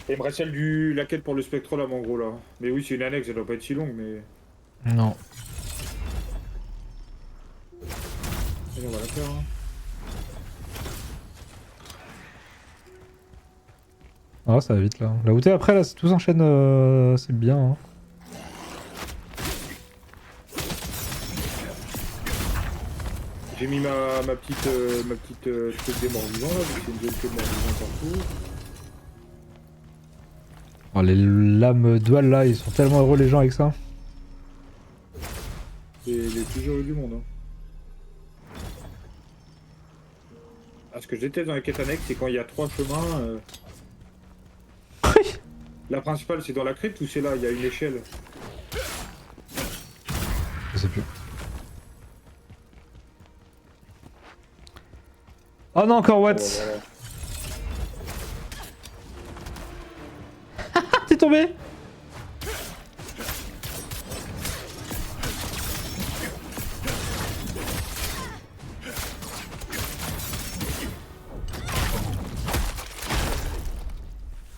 Et il me reste celle du... la quête pour le Spectral en gros là. Mais oui, c'est une annexe, elle doit pas être si longue, mais... Non. Allez, on va la faire, hein. Ah, ça va vite là. La OT après, là, tout s'enchaîne, c'est bien. Hein. J'ai mis ma petite truc des morts vivants là, vu que c'est une zone que de morts vivants partout. Oh, les lames dual là, ils sont tellement heureux les gens avec ça. C'est les plus heureux du monde. Hein. Ah, ce que je déteste dans les quêtes annexes, c'est quand il y a 3 chemins. Oui. La principale, c'est dans la crypte ou c'est là, il y a une échelle. Je sais plus. Oh non, encore what? Oh, voilà. T'es tombé?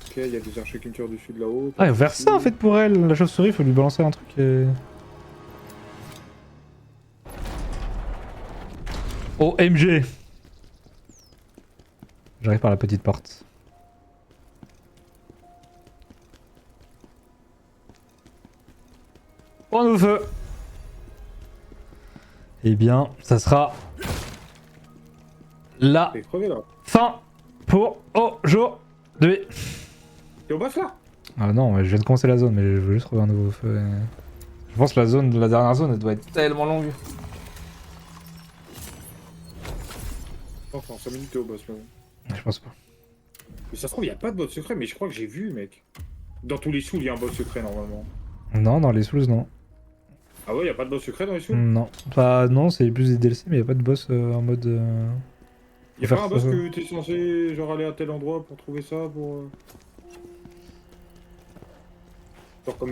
Ok, il y a des archers qui me tirent dessus de là-haut. Ah, il faut faire ça en fait pour elle. La chauve-souris, faut lui balancer un truc et... Oh, MG! J'arrive par la petite porte. On nous feu! Eh bien, ça sera la T'es crevé là. fin pour aujourd'hui. T'es au boss là? Ah non, mais je viens de commencer la zone, mais je veux juste trouver un nouveau feu. Je pense que la dernière zone, elle doit être tellement longue. Enfin, en 5 minutes t'es au boss là. Je pense pas. Mais ça se trouve, il y a pas de boss secret, mais je crois que j'ai vu, mec. Dans tous les sous, il y a un boss secret normalement. Non, dans les Souls, non. Ah ouais, il y a pas de boss secret dans les sous? Non. Enfin, non, c'est plus des DLC, mais il a pas de boss en mode... Il y a faire pas un ça. boss que t'es censé genre aller à tel endroit pour trouver ça, pour... Genre comme